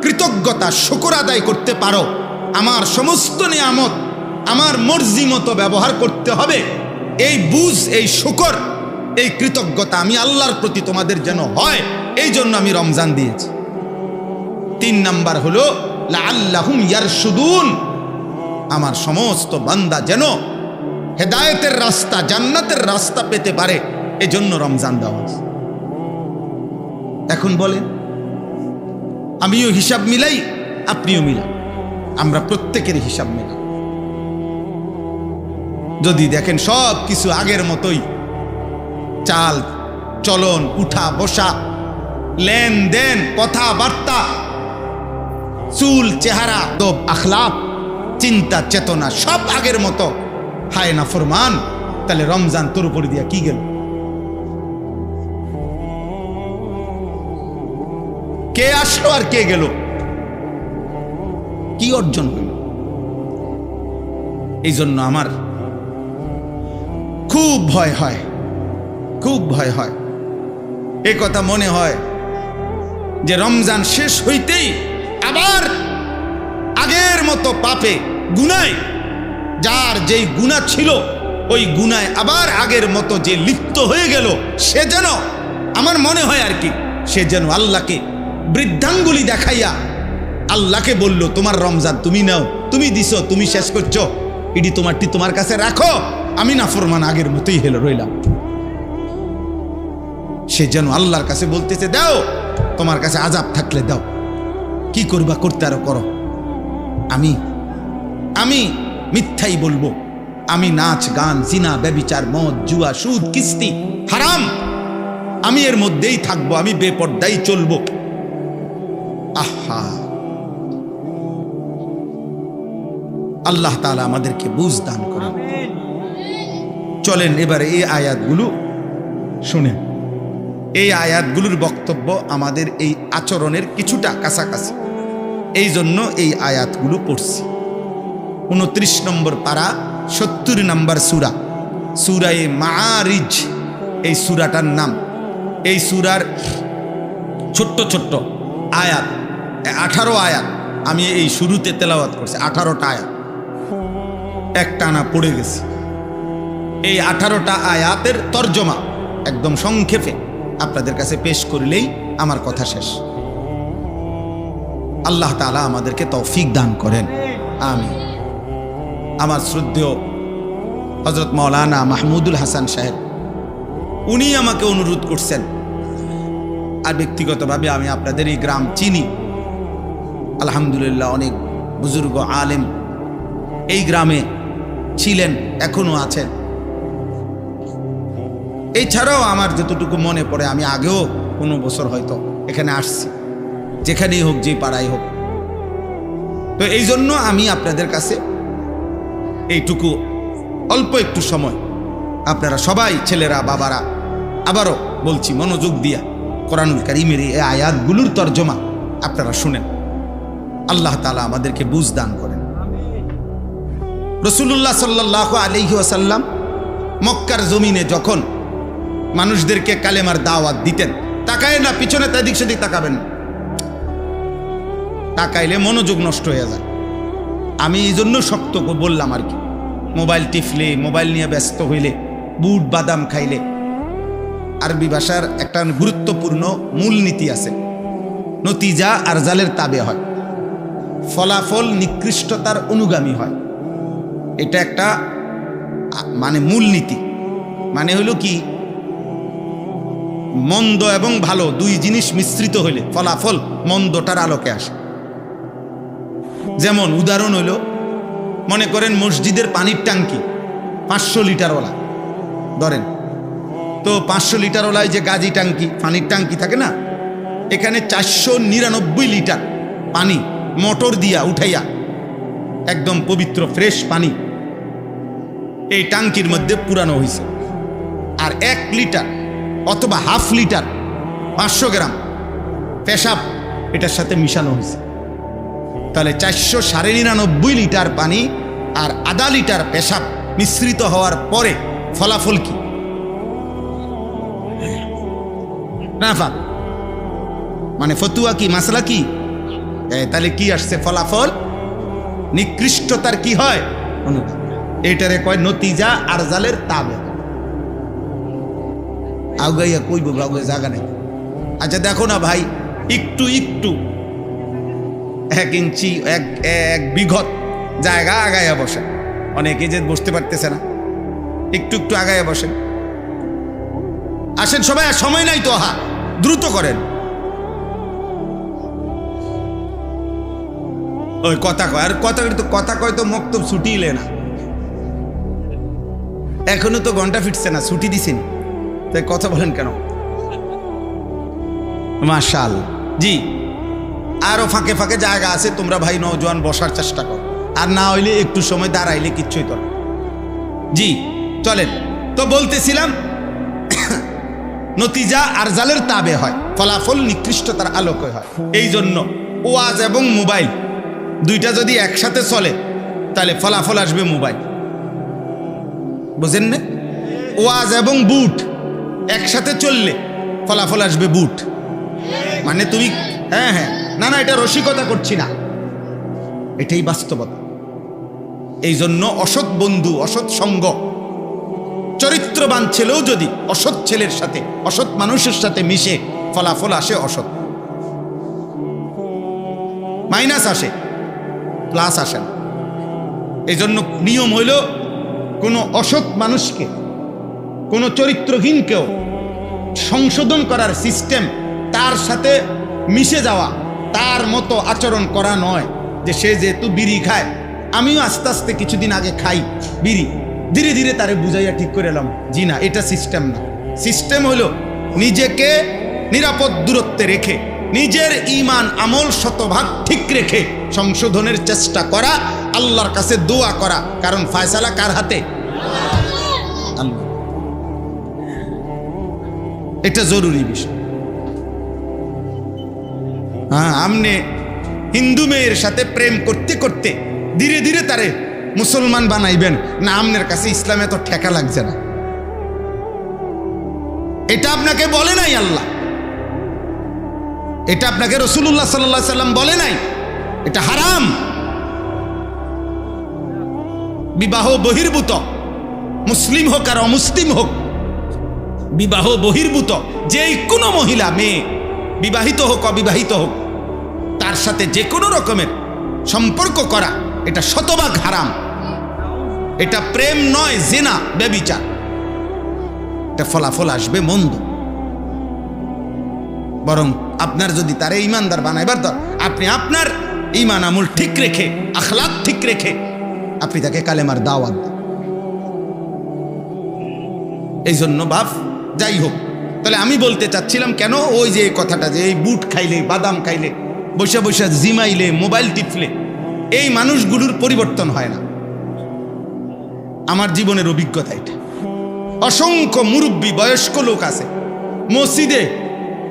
S1: কৃতজ্ঞতা, শুকর আদায় করতে পারো। আমার সমস্ত নিয়ামত আমার মর্জি মতো ব্যবহার করতে হবে, এই বুঝ, এই শুকর, এই কৃতজ্ঞতা আমি আল্লাহর প্রতি তোমাদের যেন হয়, এই জন্য আমি রমজান দিয়েছি। 3 নাম্বার হলো লাআল্লাহুম ইয়ারশুদুন, আমার সমস্ত বান্দা যেন হেদায়েতের রাস্তা, জান্নাতের রাস্তা পেতে পারে, এজন্য রমজান দেওয়া। এখন বলেন, আমিও হিসাব মিলাই, আপনিও মিলাই, আমরা প্রত্যেকের হিসাব মিলাই। যদি দেখেন সব কিছু আগের মতোই, চাল চলন, উঠা বসা, লেনদেন, কথাবার্তা, চুল, চেহারা, দব, আখলাক, চিন্তা, চেতনা সব আগের মতো, হায় না ফরমান, তাহলে রমজান তোর উপর দিয়া কি গেল? কে আসলো আর কে গেল? কি অর্জন হইল? এই জন্য আমার খুব ভয় হয়, খুব ভয় হয়। এ কথা মনে হয় যে রমজান শেষ হইতেই আবার আগের মতো পাপে গুনায়, যার যেই গুনাহ ছিল ওই গুনায় আবার আগের মতো যে লিপ্ত হয়ে গেল, সে যেন, আমার মনে হয় আর কি, সে যেন আল্লাহকে বৃদ্ধাঙ্গুলি দেখাইয়া আল্লাহকে বলল, তোমার রমজান তুমি নাও, তুমি দিছো, তুমি শেষ করছো, এটি তোমারটি তোমার কাছে রাখো, আমি নাফরমান আগের মতোই রইলাম। সে যেন আল্লাহর কাছে বলতেছে, দাও, তোমার কাছে আযাব থাকলে দাও, কি করবা করতে আরো করো, আমি আমি মিথ্যাই বলবো, আমি নাচ গান জিনা ব্যভিচার মদ জুয়া সুদ কিস্তি হারাম, আমি এর মধ্যেই থাকবো, আমি বেপরদাই চলবো। আহা, আল্লাহ তাআলা আমাদেরকে বুঝ দান করেন। চলেন এবারে এই আয়াতগুলো শুনেন। এই আয়াতগুলোর বক্তব্য আমাদের এই আচরণের কিছুটা কাছাকাছি, এই জন্য এই আয়াতগুলো পড়ছি। 29 নম্বর পারা 70 নম্বর সূরা, সূরায়ে মাআরিজ এই সূরাটার নাম। এই সূরার ছোট্ট ছোট্ট আয়াত 18 আয়াত আমি এই শুরুতে তেলাওয়াত করছি, 18টা আয়াত একটানা পড়ে গেছি। এই 18টা আয়াতের তর্জমা একদম সংক্ষেপে আপনাদের কাছে পেশ করলেই আমার কথা শেষ। আল্লাহ তাআলা আমাদেরকে তৌফিক দান করেন, আমিন। আমার শ্রদ্ধেয় হযরত মাওলানা মাহমুদুল হাসান সাহেব, উনি আমাকে অনুরোধ করছেন, আর ব্যক্তিগতভাবে আমি আপনাদের এই গ্রাম চিনি, আলহামদুলিল্লাহ অনেক বুজুর্গ আলেম এই গ্রামে ছিলেন, এখনো আছেন। এছাড়াও আমার যতটুকু মনে পড়ে, আমি আগেও কোনো বছর হয়তো এখানে আসছি, যেখানেই হোক, যে পাড়ায় হোক। তো এই জন্য আমি আপনাদের কাছে এইটুকু অল্প একটু সময়, আপনারা সবাই ছেলেরা বাবারা, আবারও বলছি মনোযোগ দিয়া কোরআনুল কারীমের এই আয়াতগুলোর তর্জমা আপনারা শুনেন। আল্লাহ তাআলা আমাদেরকে বুঝ দান করেন। রাসূলুল্লাহ সাল্লাল্লাহু আলাইহি ওয়াসাল্লাম মক্কার জমিনে যখন মানুষদেরকে কালেমার দাওয়াত দিতেন, তাকায় না পিছনে, তাদিক সেদিক তাকাবেন না, তাকাইলে মনোযোগ নষ্ট হয়ে যায়। আমি এই জন্য শক্ত বললাম আর কি, মোবাইল টিপলে, মোবাইল নিয়ে ব্যস্ত হইলে, বুট বাদাম খাইলে, আরবি ভাষার একটা গুরুত্বপূর্ণ মূলনীতি আছে, নতিজা আর জালের তাবে হয়, ফলাফল নিকৃষ্টতার অনুগামী হয়। এটা একটা মানে মূলনীতি, মানে হলো কি, মন্দ এবং ভালো দুই জিনিস মিশ্রিত হইলে ফলাফল মন্দটার আলোকে আসে। যেমন উদাহরণ হইল, মনে করেন মসজিদের পানির ট্যাঙ্কি 500 লিটারওয়ালা ধরেন, তো 500 লিটারওয়ালায় যে গাজি ট্যাঙ্কি, পানির ট্যাঙ্কি থাকে না, এখানে 499 লিটার পানি মোটর দিয়া উঠাইয়া একদম পবিত্র ফ্রেশ পানি এই ট্যাঙ্কির মধ্যে পুরানো হয়েছে। আর 1 লিটার অথবা হাফ লিটার 500 গ্রাম পেশাব এটার সাথে মিশানো হয়েছে। তাহলে 499 লিটার পানি আর আধা লিটার পেশাব মিশ্রিত হওয়ার পরে ফলাফল কি? না মানে ফতুয়া কি, মাসলা কি? তাহলে কি আসছে? ফলাফল নিকৃষ্টতার কি হয়? এটারে কয় নতিজা আর জালের তাবে। আগাইয়া কইব বাবু জায়গা নেই। আচ্ছা দেখো না ভাই, একটু একটু 1 ইঞ্চি 1 বিঘত জায়গা আগাইয়া বসেন, অনেকে যে বসতে পারতেছে না, একটু একটু আগাইয়া বসেন। আসেন সবাই, সময় নাই তো, দ্রুত করেন। ওই কথা কয়, আর কথা কয় তো মক্তব ছুটি ইলে না, এখনো তো ঘন্টা ফিরছে না, ছুটি দিছেন, তাই কথা বলেন কেন? মাশাআল্লাহ। জি, আরো ফাঁকে ফাঁকে জায়গা আছে, তোমরা ভাই নওজোয়ান বসার চেষ্টা করো, আর না হইলে একটু সময় দাঁড়াইলে কিচ্ছুই করো। জি চলেন, তো বলতেছিলাম নতিজা আর জালের তাবে হয়, ফলাফল নিকৃষ্টতার আলোকে হয়। এই জন্য ওয়াজ এবং মোবাইল দুইটা যদি একসাথে চলে তাহলে ফলাফল আসবে মোবাইল, বুঝেন না? ওয়াজ এবং বুট একসাথে চললে ফলাফল আসবে বুট। মানে তুমি হ্যাঁ হ্যাঁ, না না, এটা রসিকতা করছি না, এটাই বাস্তবতা। এই জন্য অসৎ বন্ধু, অসৎ সঙ্গ, চরিত্রবান ছেলেও যদি অসৎ ছেলের সাথে, অসৎ মানুষের সাথে মিশে, ফলাফল আসে অসৎ, মাইনাস আসে, প্লাস আসে না। এই জন্য নিয়ম হইল কোনো অসৎ মানুষকে, কোনো চরিত্রহীনকেও সংশোধন করার সিস্টেম, তার সাথে মিশে যাওয়া, তার মতো আচরণ করা নয়। যে সে যেহেতু বিড়ি খায়, আমিও আস্তে আস্তে কিছুদিন আগে খাই বিড়ি, ধীরে ধীরে তারে বুঝাইয়া ঠিক করে এলাম, জি না, এটা সিস্টেম না। সিস্টেম হলো নিজেকে নিরাপদ দূরত্বে রেখে, নিজের ঈমান আমল শতভাগ ঠিক রেখে সংশোধনের চেষ্টা করা, আল্লাহর কাছে দোয়া করা, কারণ ফয়সালা কার হাতে? আল্লাহ। এটা জরুরি বিষয়। হ্যাঁ, আপনি হিন্দু মেয়ের সাথে প্রেম করতে করতে ধীরে ধীরে তারে মুসলমান বানাইবেন না, আপনার কাছে ইসলামে তো ঠেকা লাগছে না। এটা আপনাকে বলে নাই আল্লাহ, এটা আপনাকে রাসূলুল্লাহ সাল্লাল্লাহু আলাইহি সাল্লাম বলে নাই, এটা হারাম। বিবাহ বহির্ভূত, মুসলিম হোক আর অমুসলিম হোক, বিবাহ বহির্ভূত যেই কোনো মহিলা, মেয়ে, বিবাহিত হোক অবিবাহিত হোক, তার সাথে যে কোনো রকমের সম্পর্ক করা এটা শতভাগ হারাম। এটা প্রেম নয়, জিনা, ব্যভিচার। এটা ফলাফল আসবে মন্দ। বরং আপনার যদি তারে ইমানদার বানাইবার দর, আপনি আপনার ঈমান আমল ঠিক রেখে, আখলাক ঠিক রেখে আপনি তাকে কালেমার দাওয়াত দেন। এই জন্য বাপ, যাই হোক, তাহলে আমি বলতে চাচ্ছিলাম কেন, ওই যে কথাটা, যে এই বুট খাইলে, বাদাম খাইলে, বসে বসে জিমাইলে, মোবাইল টিপলে এই মানুষগুলোর পরিবর্তন হয় না। আমার জীবনের অভিজ্ঞতা এটা। অসংখ্য মুরব্বী বয়স্ক লোক আছে মসজিদে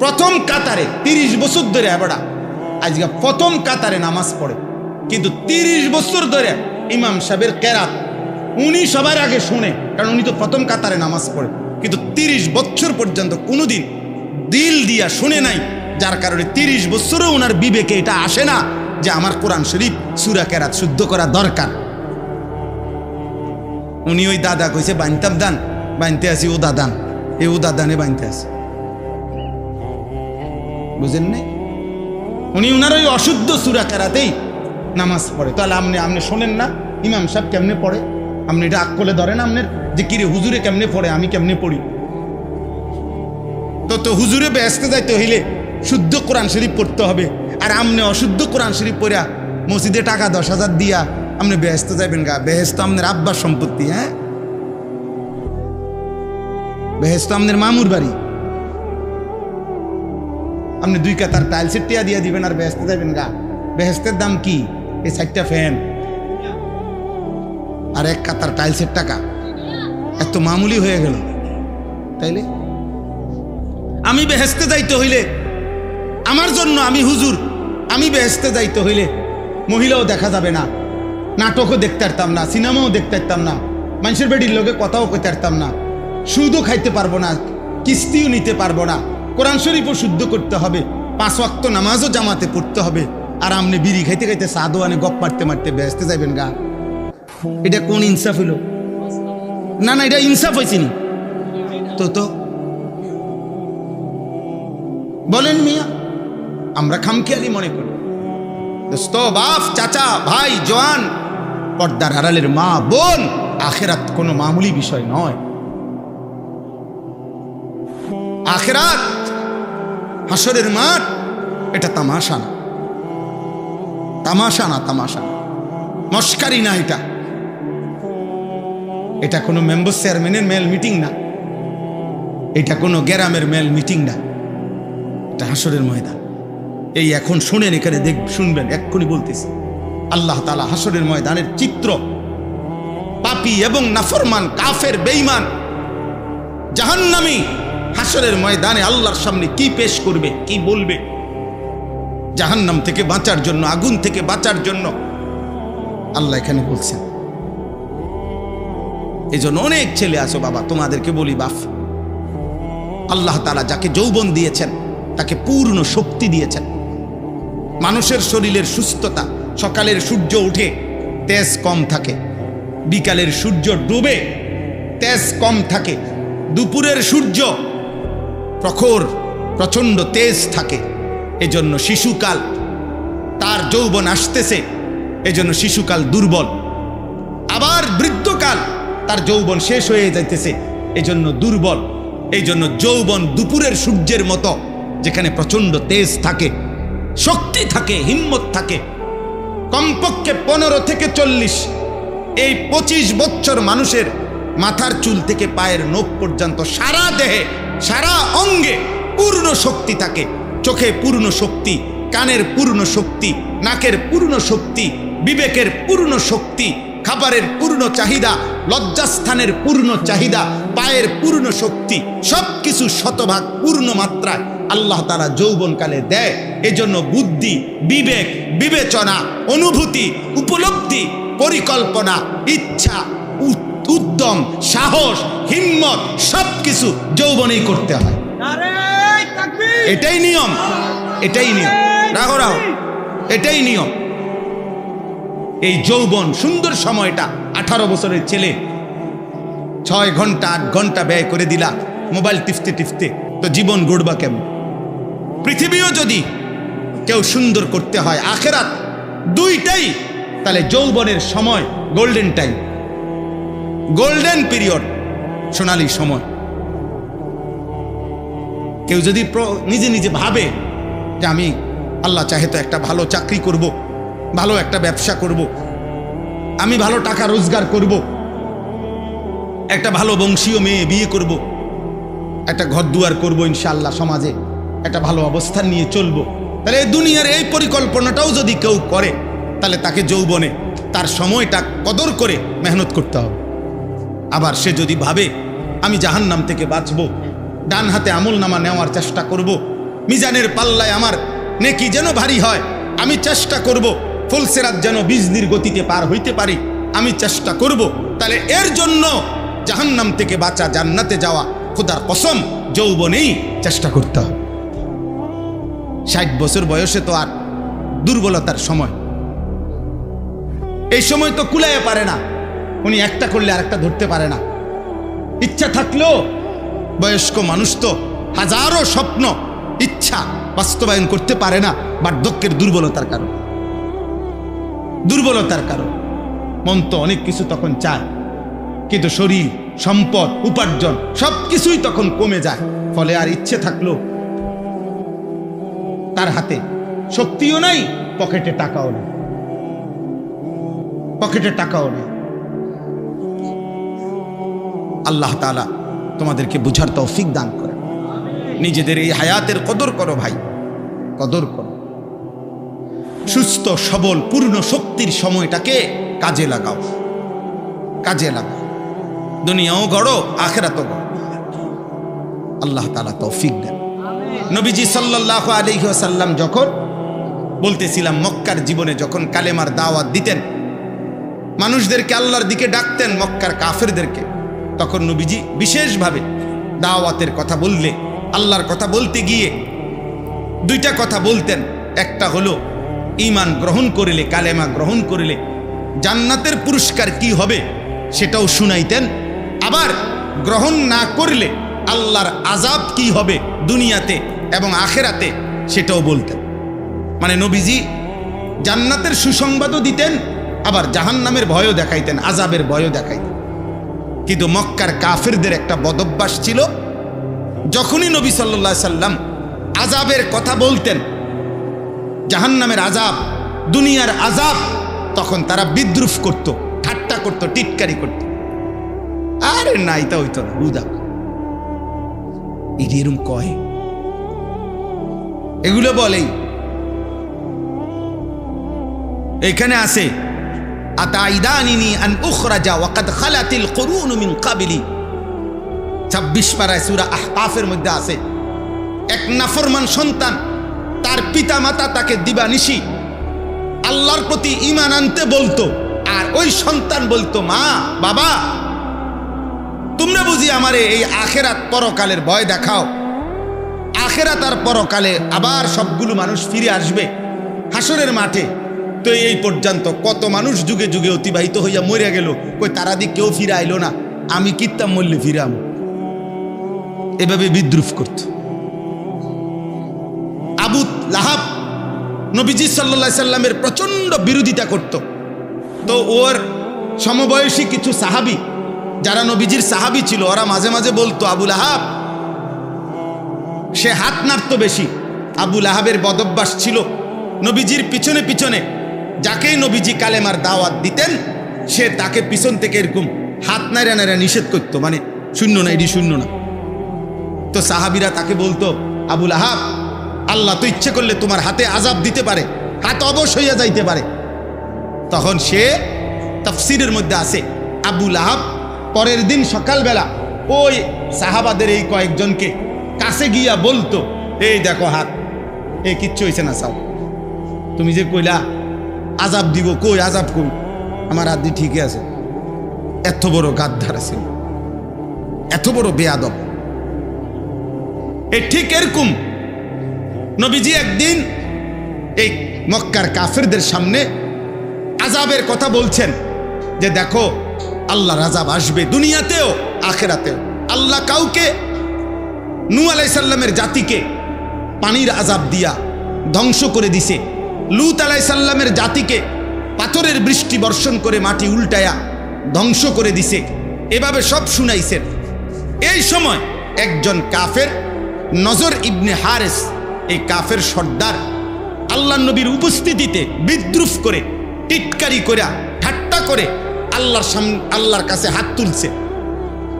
S1: প্রথম কাতারে, 30 বছর ধরে, এবারা আজকে প্রথম কাতারে নামাজ পড়ে, কিন্তু 30 বছর ধরে ইমাম সাহেবের কেরাত উনি সবার আগে শুনে, কারণ উনি তো প্রথম কাতারে নামাজ পড়ে, কিন্তু 30 বছর পর্যন্ত কোনোদিন দিল দিয়া শুনে নাই, যার কারণে 30 বছরও ওনার বিবেকে এটা আসে না যে আমার কোরআন শরীফ সূরা কেরাত শুদ্ধ করা দরকার। উনি ওই দাদা কইছে বানতাম দান, বানতে আসি ও দাদান, এ ও দাদানে বানতে আসি, বুঝেন নাই? উনি ওনার ওই অশুদ্ধ সূরা কেরাতেই নামাজ পড়ে। তাহলে আপনি শোনেন না ইমাম সাহেব কেমনে পড়ে? আপনি এটা আকলে ধরেন আপনার যে কিরে হুজুরে কেমনে পড়ে, আমি কেমনে পড়ি? তো হুজুরে বেহেশতে যাইতে হইলে শুদ্ধ কোরআন শরীফ পড়তে হবে, আর আপনি অশুদ্ধ কোরআন শরীফ পড়া মসজিদে টাকা 10,000 দিয়া আপনি বেহেশতে যাইবেন গা? বেহেশত আপনার আব্বার সম্পত্তি, হ্যাঁ? বেহেশত আপনার মামুর বাড়ি। আপনি 2 কাতার টাইলসের টিয়া দিয়া দিবেন আর বেহেশতে যাইবেন গা? বেহেশতের দাম কি? এই 4টা ফ্যান আর 1 কাতার টাইলসের টাকা, এত মামুলি হয়ে গেল। তাইলে আমি বেহেশতে যাইতে হইলে, আমার জন্য, আমি হুজুর, আমি বেহেশতে যাইতে হইলে মহিলাও দেখা যাবে না, নাটকও দেখতে পারতাম না, সিনেমাও দেখতে পারতাম না, মানুষের বেডির লোকে কথাও কইতে পারতাম না, সুদও খাইতে পারবো না, কিস্তিও নিতে পারবো না, কোরআন শরীফও শুদ্ধ করতে হবে, 5 ওয়াক্ত নামাজও জামাতে পড়তে হবে, আর আপনি বিড়ি খাইতে খাইতে সাদো আনে গপ মারতে মারতে বেহেশতে যাইবেন গা? এটা কোন ইনসাফ হইল? না না, এটা ইনসাফ হয়েছে নি তো বলেন মিয়া? আমরা খামখেয়ালি মনে করি। দোস্ত, বাপ, চাচা, ভাই, জওয়ান, পর্দার আড়ালের মা, বোন, আখেরাত কোনো মামুলি বিষয় নয়। আখেরাত, হাসরের মাঠ, এটা তামাশা না, তামাশা না, তামাশা না, মস্কারি না। এটা কোনো মেম্বার চেয়ারম্যানের মেল মিটিং না, এটা কোনো গ্রামের মেল মিটিং না, এটা হাসরের ময়দান। এই এখন শুনেন, এখানে শুনবেন, এক্ষুনি বলতেছি। আল্লাহ তাআলা হাসরের ময়দানের চিত্র, পাপী এবং নাফরমান, কাফের, বেঈমান, জাহান্নামী হাসরের ময়দানে আল্লাহর সামনে কি পেশ করবে, কি বলবে, জাহান্নাম থেকে বাঁচার জন্য, আগুন থেকে বাঁচার জন্য আল্লাহ এখানে বলছেন। এই জন্য অনেক ছেলে আছো বাবা, তোমাদেরকে বলি বাপ, আল্লাহ তাআলা যাকে যৌবন দিয়েছেন তাকে পূর্ণ শক্তি দিয়েছেন, মানুষের শরীরের সুস্থতা, সকালের সূর্য উঠে তেজ কম থাকে, বিকালের সূর্য ডুবে তেজ কম থাকে, দুপুরের সূর্য প্রখর প্রচণ্ড তেজ থাকে। এজন্য শিশুকাল, তার যৌবন আসতেছে, এজন্য শিশুকাল দুর্বল। আবার বৃদ্ধকাল, তার যৌবন শেষ হয়ে যাইতেছে, এজন্য দুর্বল। এই জন্য যৌবন দুপুরের সূর্যের মতো, যেখানে প্রচণ্ড তেজ থাকে, শক্তি থাকে, হিম্মত থাকে। কমপক্ষে 15 থেকে 40, এই 25 বছর মানুষের মাথার চুল থেকে পায়ের নখ পর্যন্ত সারা দেহে, সারা অঙ্গে পূর্ণ শক্তি থাকে। চোখে পূর্ণ শক্তি, কানের পূর্ণ শক্তি, নাকের পূর্ণ শক্তি, বিবেকের পূর্ণ শক্তি, খাবারের পূর্ণ চাহিদা, লজ্জাস্থানের পূর্ণ চাহিদা, পায়ের পূর্ণ শক্তি, সব কিছু শতভাগ পূর্ণ মাত্রায় আল্লাহ তাআলা যৌবনকালে দেয়। এজন্য বুদ্ধি, বিবেক, বিবেচনা, অনুভূতি, উপলব্ধি, পরিকল্পনা, ইচ্ছা, উদ্যম, সাহস, হিম্মত সব কিছু যৌবনেই করতে হয়। এটাই নিয়ম, এটাই নিয়ম। রাখো রাখো, এটাই নিয়ম। এই যৌবন সুন্দর সময়টা, 18 বছরের ছেলে 6 ঘন্টা 8 ঘন্টা ব্যয় করে দিলা মোবাইল টিপতে টিপতে, তো জীবন গড়বা কেমন? পৃথিবীও যদি কেউ সুন্দর করতে হয়, আখেরাত, দুইটাই, তাহলে যৌবনের সময় গোল্ডেন টাইম, গোল্ডেন পিরিয়ড, সোনালী সময়। কেউ যদি নিজে নিজে ভাবে যে আমি আল্লাহ চাহে তো একটা ভালো চাকরি করব, ভালো একটা ব্যবসা করব, আমি ভালো টাকা রোজগার করব, একটা ভালো বংশীয় মেয়ে বিয়ে করব, একটা ঘর দুয়ার করবো ইনশাআল্লাহ, সমাজে একটা ভালো অবস্থান নিয়ে চলবো, তাহলে এই দুনিয়ার এই পরিকল্পনাটাও যদি কেউ করে, তাহলে তাকে যৌবনে তার সময়টা কদর করে মেহনত করতে হবে। আবার সে যদি ভাবে আমি জাহান্নাম থেকে বাঁচবো, ডান হাতে আমল নামা নেওয়ার চেষ্টা করব, মিজানের পাল্লায় আমার নেকি যেন ভারী হয়, আমি চেষ্টা করব, ফুলসেরাত যেন বিজলির গতিতে পার হইতে পারি, আমি চেষ্টা করব, তাহলে এর জন্য জাহান্নাম থেকে বাঁচা, জান্নাতে যাওয়া, খোদার কসম যৌবনেই চেষ্টা করতে হবে। 60 বছর বয়সে তো আর দুর্বলতার সময়, এই সময় তো কুলাইয়া পারে না, উনি একটা করলে আরেকটা ধরতে পারে না। ইচ্ছা থাকলেও বয়স্ক মানুষ তো হাজারো স্বপ্ন, ইচ্ছা বাস্তবায়ন করতে পারে না, বার্ধক্যের দুর্বলতার কারণ। দুর্বলতার কারণ মন তো অনেক কিছু তখন চায়, কিন্তু শরীর, সম্পদ, উপার্জন সব কিছুই তখন কমে যায়। ফলে আর ইচ্ছে থাকলো তার হাতে শক্তিও নাই, পকেটে টাকাও নেই, পকেটে টাকাও নেই। আল্লাহ তাআলা তোমাদেরকে বুঝার তৌফিক দান করে। নিজেদের এই হায়াতের কদর করো ভাই, কদর করো। সুস্থ সবল পূর্ণ শক্তির সময়টাকে কাজে লাগাও, কাজে লাগাও। দুনিয়াও গড়ো, আখিরাতও গড়ো। আল্লাহ তাআলা তৌফিক দেন। নবীজি সাল্লাল্লাহু আলাইহি ওয়াসাল্লাম যখন বলতেছিলাম, মক্কার জীবনে যখন কালেমার দাওয়াত দিতেন, মানুষদেরকে আল্লাহর দিকে ডাকতেন, মক্কার কাফেরদেরকে, তখন নবীজি বিশেষভাবে দাওয়াতের কথা বললে, আল্লাহর কথা বলতে গিয়ে দুইটা কথা বলতেন। একটা হলো ঈমান গ্রহণ করিলে, কালেমা গ্রহণ করিলে জান্নাতের পুরস্কার কি হবে সেটাও শুনাইতেন। আবার গ্রহণ না করলে আল্লাহর আযাব কি হবে দুনিয়াতে এবং আখেরাতে সেটাও বলতেন। মানে নবীজি জান্নাতের সুসংবাদও দিতেন, আবার জাহান্নামের ভয়ও দেখাইতেন, আযাবের ভয়ও দেখাইতেন। কিন্তু মক্কার কাফেরদের একটা বদভ্যাস ছিল, যখনই নবী সাল্লাল্লাহু আলাইহি সাল্লাম আযাবের কথা বলতেন, জাহান্নামের আযাব, দুনিয়ার আযাব, তখন তারা বিদ্রুপ করত, ঠাট্টা করত, টিটকারি করত। আরে না, এটা হইতো না, বুঝা এরম কয়, এগুলো বলেই। এখানে আছে আতাইদানিনি আন উখরাজা ওয়া কাদ খালাতিল কুরুন মিন ক্বাবলি, 26 পারায় সূরা আহকাফের মধ্যে আছে। এক নাফরমান সন্তান, তার পিতা মাতা তাকে দিবানিশি আল্লাহর প্রতি ঈমান আনতে বলতো, আর ওই সন্তান বলতো, মা বাবা তোমরা বুঝি আমারে এই আখেরাত পরকালের ভয় দেখাও, আখেরাত আর পরকালে আবার সবগুলো মানুষ ফিরে আসবে, হাসরের মাঠে। তো এই পর্যন্ত কত মানুষ যুগে যুগে অতিবাহিত হইয়া মরিয়া গেল, কই তারা দিক কেউ ফিরে আইলো না, আমি কিত্তাম মরলে ফিরাম, এভাবে বিদ্রুপ করত। আবু লাহাব নবীজি সাল্লাল্লাহু আলাইহি সাল্লামের প্রচন্ড বিরোধিতা করত। তো ওর সমবয়সী কিছু সাহাবী যারা নবীজির সাহাবী ছিল, ওরা মাঝে মাঝে বলতো আবু লাহাব সে হাত নাড়তো বেশি। আবু লাহাবের বদভ্যাস ছিল নবীজির পিছনে পিছনে যাকেই নবীজি কালেমার দাওয়াত দিতেন সে তাকে পিছন থেকে এরকম হাত নাড়া নাড়া নিষেধ করতো, মানে শূন্য না, এটি শূন্য না। তো সাহাবীরা তাকে বলতো, আবু লাহাব আল্লাহ তো ইচ্ছে করলে তোমার হাতে আযাব দিতে পারে, হাত অবশ হইয়া যাইতে পারে। তখন সে তাফসীরের মধ্যে আছে আবু লাহাব পরের দিন সকালবেলা ওই সাহাবাদের এই কয়েকজনকে কাছে গিয়া বলতো, এই দেখো হাত, এ কিচ্ছু হয়েছে না, চাও তুমি যে কইলা আযাব দিব, কই আযাব কই, আমার হাত দিয়ে ঠিকই আছে। এত বড় গাদ্দার আছে, এত বড় বেয়াদব। এই ঠিক এরকম নবীজি একদিন এই মক্কার কাফেরদের সামনে আযাবের কথা বলছেন যে দেখো আল্লাহর আযাব আসবে দুনিয়াতেও আখিরাতেও। আল্লাহ কাউকে নূহ আলাইহিস সালামের জাতিকে পানির আযাব দিয়া ধ্বংস করে দিছে, লূত আলাইহিস সালামের জাতিকে পাথরের বৃষ্টি বর্ষণ করে মাটি উল্টায়া ধ্বংস করে দিছে, এভাবে সব শুনাইছেন। এই সময় একজন কাফের নজর ইবনে হারেস, এই কাফের সর্দার আল্লাহ নবীর উপস্থিতিতে বিদ্রুপ করে টিটকারি করে ঠাট্টা করে আল্লাহর কাছে হাত তুলছে,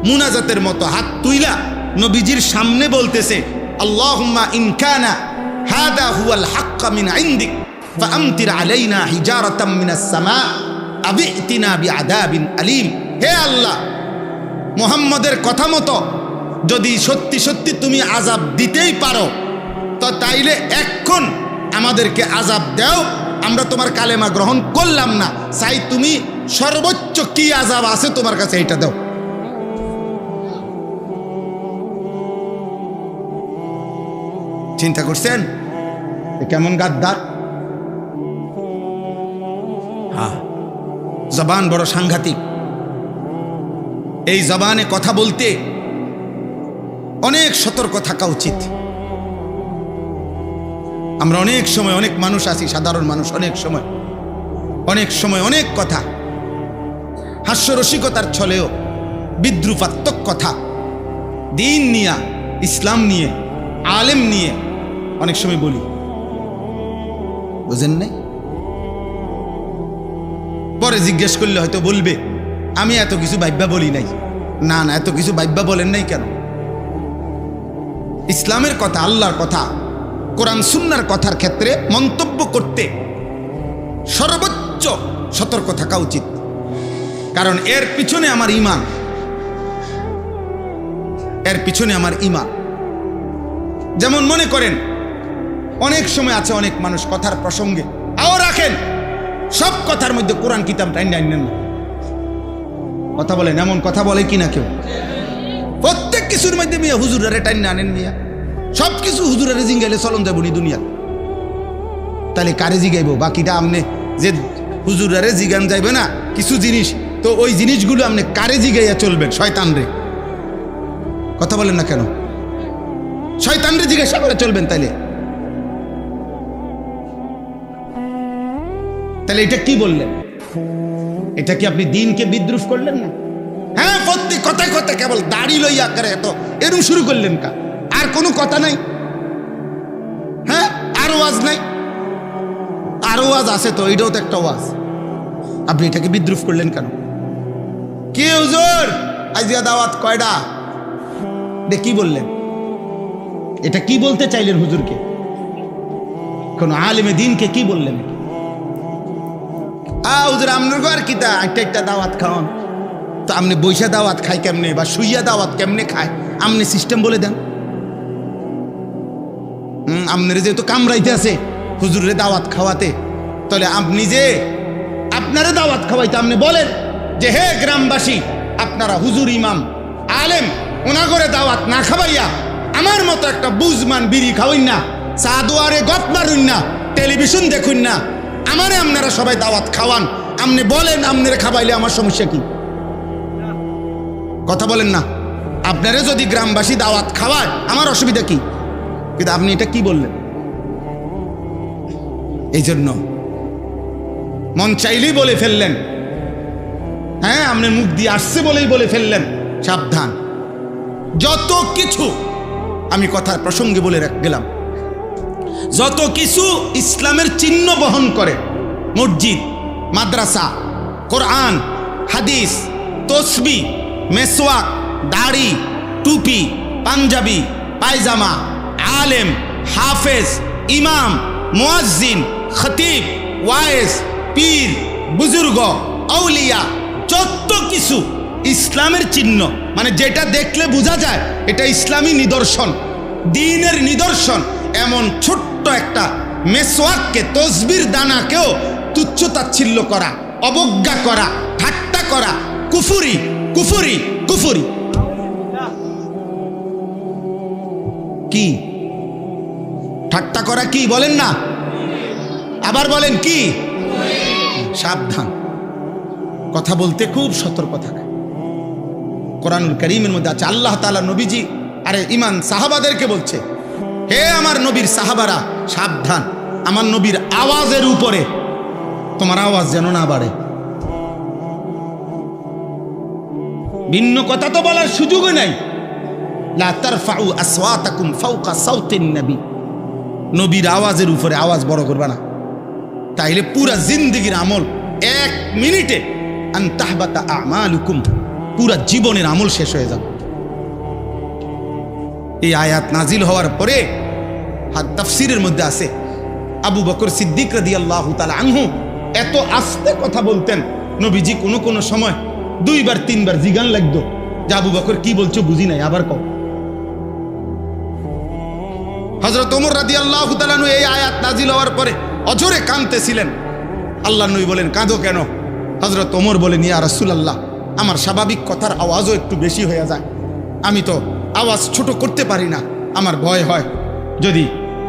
S1: মুনাজাতের মতো হাত তুইলা নবীজির সামনে বলতেছে, আল্লাহুম্মা ইন কানা হাদা হুয়াল হাক্ক মিন ইনদিক ফাআমতির আলাইনা হিজারাতাম মিনাস সামা আবিতিনা বিআযাবিন আলীম। হে আল্লাহ, মুহাম্মদের কথা মতো যদি সত্যি সত্যি তুমি আযাব দিতেই পারো তো তাইলে এখন আমাদেরকে আযাব দাও, আমরা তোমার কালেমা গ্রহণ করলাম না, চাই তুমি সর্বোচ্চ কি আযাব আছে তোমার কাছে এটা দাও। চিন্তা করছেন কেমন গাদ্দার? হ্যাঁ, জবান বড় সাংঘাতিক। এই জবানে কথা বলতে অনেক সতর্ক থাকা উচিত। আমরা অনেক সময় অনেক মানুষ আছি, সাধারণ মানুষ, অনেক সময় অনেক কথা হাস্যরসিকতার ছলেও বিদ্রুপাত্মক কথা দিন নিয়ে, ইসলাম নিয়ে, আলেম নিয়ে অনেক সময় বলি, বুঝেন নাই? পরে জিজ্ঞেস করলে হয়তো বলবে আমি এত কিছু ভাইব্যা বলি নাই। না না, এত কিছু ভাইব্যা বলেন নাই কেন? ইসলামের কথা, আল্লাহর কথা, কোরআন সুন্নাহর কথার ক্ষেত্রে মন্তব্য করতে সর্বোচ্চ সতর্ক থাকা উচিত, কারণ এর পিছনে আমার ঈমান, এর পিছনে আমার ঈমান। যেমন মনে করেন অনেক সময় আছে অনেক মানুষ কথার প্রসঙ্গে আও রাখেন, সব কথার মধ্যে কোরআন কিতাব টাইন নেন না, কথা বলেন, এমন কথা বলে কিনা কেউ? প্রত্যেক কিছুর মধ্যে মিয়া হুজুরারে টাইন আনেন মিয়া, সব কিছু হুজুরারে জিঙ্গাইলে চলন যাবো নি দুনিয়া। তাহলে কারে জিগাইব? বাকিটা আমনে যে হুজুরারে জিগান যাইবে না কিছু জিনিস, তো ওই জিনিসগুলো আপনি কারে জিগাইয়া চলবেন? শয়তান রে। কথা বলেন না কেন? শয়তান রে জিজ্ঞাসা করে চলবেন। তাইলে এটা কি বললেন? এটা কি আপনি দিনকে বিদ্রুপ করলেন না? হ্যাঁ, প্রত্যেক কথায় কথা কেবল দাড়ি লইয়া করে এত এরকম শুরু করলেন কা? আর কোনো কথা নাই? হ্যাঁ, আর ওয়াজ নাই? আর ওয়াজ আছে তো, এটাও তো একটা ওয়াজ। আপনি এটাকে বিদ্রুপ করলেন কেন? কি হুজুর আজকে দাওয়াত কয়টা? কি বললেন? এটা কি বলতে চাইলেন হুজুরকে? কোন আলেমে দিনকে কি বললেন? হুজুর আপনার আর কি তা একটা দাওয়াত খাওয়ান, তো আপনি বৈশা দাওয়াত খায় কেমনে বা শুইয়া দাওয়াত কেমনে খায় আপনি সিস্টেম বলে দেন। আপনার যেহেতু কামড়াইতে আছে হুজুরে দাওয়াত খাওয়াতে, তাহলে আপনি যে আপনারা দাওয়াত খাওয়াইতে আপনি বলেন যে হে গ্রামবাসী, আপনারা হুজুর ইমাম আলেম ওনাগরে দাওয়াত না খাওয়াইয়া আমার মতো একটা বুজমান বিড়ি খাওয়াইন না, চা দোয়ারে গপ মারুন না, টেলিভিশন দেখুন না, আমারে আপনারা সবাই দাওয়াত খাওয়ান, আপনি বলেন আপনারা খাওয়াইলে আমার সমস্যা কি? কথা বলেন না। আপনারা যদি গ্রামবাসী দাওয়াত খাওয়ায় আমার অসুবিধা কি? কিন্তু আপনি এটা কি বললেন? এই জন্য মন চাইলেই বলে ফেললেন, হ্যাঁ আপনার মুখ দিয়ে আসছে বলেই বলে ফেললেন। সাবধান। যত কিছু আমি কথার প্রসঙ্গে বলে গেলাম, যত কিছু ইসলামের চিহ্ন বহন করে, মসজিদ, মাদ্রাসা, কোরআন, হাদিস, তসবিহ, মেসওয়াক, দাড়ি, টুপি, পাঞ্জাবি, পায়জামা, আলেম, হাফেজ, ইমাম, মুয়াজ্জিন, খতিব, ওয়াইজ, পীর, বুজুর্গ, আউলিয়া, যত কিছু ইসলামের চিহ্ন, মানে যেটা দেখলে বোঝা যায় এটা ইসলামী নিদর্শন, দ্বীনের নিদর্শন, এমন ছোট্ট একটা মেসওয়াককে, তসবির দানাকেও তুচ্ছ তাচ্ছিল্য করা, অবজ্ঞা করা, ঠাট্টা করা কুফরি, কুফরি, কুফরি। কি ঠাট্টা করা কি বলেন না? আবার বলেন কি? সাবধান। কথা বলতে খুব সতর্ক থাকে। কোরআনুল কারীমের মধ্যে আছে, আল্লাহ তাআলা নবীজি আরে ইমান সাহাবাদেরকে বলছে, হে আমার নবীর সাহাবারা, সাবধান, আমার নবীর আওয়াজের উপরে তোমার আওয়াজ যেন না বাড়ে। ভিন্ন কথা তো বলার সুযোগই নাই। লা তারফাউ আসওয়াতাকুম ফাওকা সাওতিন নবী, নবীর আওয়াজের উপরে আওয়াজ বড় করবে না, তাইলে পুরা জিন্দেগির আমল এক মিনিটে আন তাহবাতা আমালুকুম, পুরা জীবনের আমল শেষ হয়ে যাবে। এই আয়াত নাজিল হওয়ার পরে তাফসীরের মধ্যে আছে, আবু বকর সিদ্দিক রাদিয়াল্লাহু তাআলা আনহু এত আস্তে কথা বলতেন, নবীজি কোনো কোনো সময় 2বার 3বার জিগান লাগতো যে আবু বকর কি বলছো বুঝি নাই, আবার কও। হযরত ওমর রাদিয়াল্লাহু তাআলা আনহু এই আয়াত নাজিল হওয়ার পরে অজরে কাঁদতেছিলেন। আল্লাহর নবী বলেন, কাঁদো কেন? হযরত ওমর বলেন, ইয়া রাসূলুল্লাহ, আমার স্বাভাবিক কথার আওয়াজও একটু বেশি হয়ে যায়, আমি তো আওয়াজ ছোট করতে পারি না, আমার ভয় হয় যদি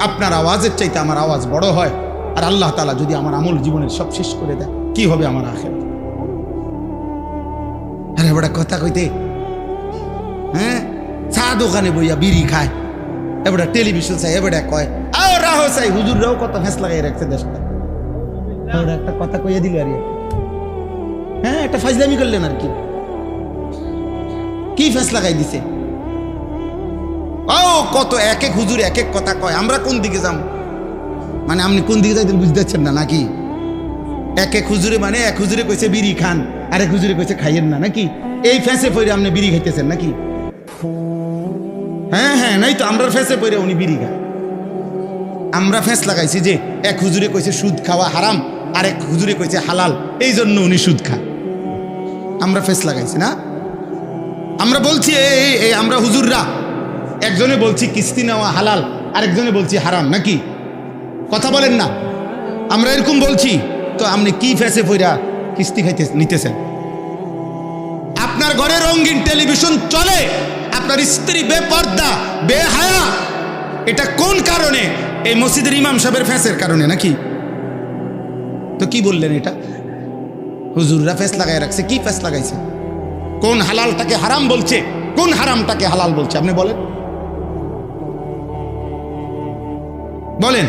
S1: আপনার আওয়াজের চাইতে আমার আওয়াজ বড় হয়, আর আল্লাহ তাআলা যদি আমার আমল জীবনের সব শেষ করে দেয়, কি হবে আমার আখিরাত? আরে বড় কথা কইতে, হ্যাঁ, চা দোকানে বইয়া বিড়ি খায়, এবারে টেলিভিশন চাই, এবারে কয় আও রাহো চাই, হুজুররাও কত ফেস লাগাই রাখছে দেশটা। এবারে একটা কথা কইয়া দিল, আর হ্যাঁ একটা ফাজলামি করলেন, আর কি ফেস লাগাই দিছে। ও কত এক এক হুজুর এক এক কথা কয়, আমরা কোন দিকে যাম? মানে আপনি কোন দিকে যাইতেন বুঝতে পারছেন না নাকি? এক এক হুজুরে, মানে এক হুজুরে কইছে বিড়ি খান, আরেক হুজুরে কইছে খাইয়েন না, নাকি? এই ফেসে পড়ে আপনি বিড়ি খাইতেছেন নাকি? হ্যাঁ হ্যাঁ, নাই তো, আমরা ফেসে পড়ে উনি বিড়ি খায়। আমরা ফেস লাগাইছি যে এক হুজুরে কইছে সুদ খাওয়া হারাম, আরেক হুজুরে কইছে হালাল, এই জন্য উনি সুদ খায়। আমরা ফেস লাগাইছি না? আমরা বলছি এই আমরা হুজুররা একজনে বলছি কিস্তি নেওয়া হালাল, আরেকজনে বলছি হারাম, নাকি? কথা বলেন না, আমরা এরকম বলছি। তো আপনি কি ফেসে পড়া কিস্তি নিতেছেন? আপনার ঘরে রঙিন টেলিভিশন চলে, আপনার স্ত্রী বেপর্দা, বেহায়া, এটা কোন কারণে? এই মসজিদের ইমাম সাহেবের ফেসের কারণে, নাকি? তো কি বললেন? এটা হুজুররা ফেস লাগাই রাখছে। কি ফেস লাগাইছে? কোন হালালটাকে হারাম বলছে, কোন হারামটাকে হালাল বলছে? আপনি বলেন, বলেন।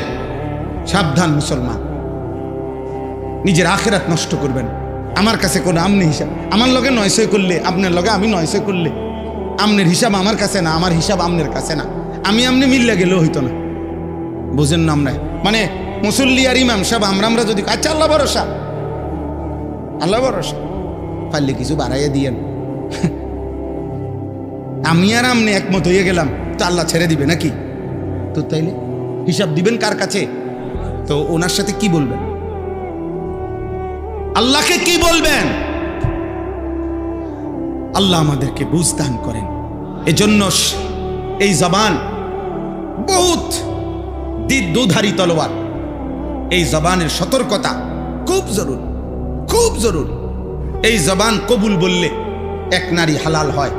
S1: সাবধান মুসলমান, নিজের আখিরাত নষ্ট করবেন। আমার কাছে কোনো আমনে হিসাব, আমার লগে 900 করলে, আপনার লগে আমি 900 করলে, আমনের হিসাব আমার কাছে না, আমার হিসাব আমনের কাছে না, আমি আমনে মিললে গেলেও হইতো না। বুঝেন না? আমরা মানে মুসল্লি আর ইমাম সাহেব আমরা যদি আচ্ছা আল্লাহ ভরসা, আল্লাহ ভরসা, পারলে কিছু বাড়াইয়া দিয়েন, আমি আর আমনে একমত হয়ে গেলাম, তো আল্লাহ ছেড়ে দিবে নাকি? তো তাইলে হিসাব দিবেন কার কাছে? তো ওনার সাথে কি বলবেন? আল্লাহকে কি বলবেন? আল্লাহ আমাদেরকে বুঝ দান করেন। এজন্য এই জবান বহুত দুধারী তলোয়ার, এই জবানের সতর্কতা খুব জরুরি, খুব জরুরি। এই জবান কবুল বললে এক নারী হালাল হয়,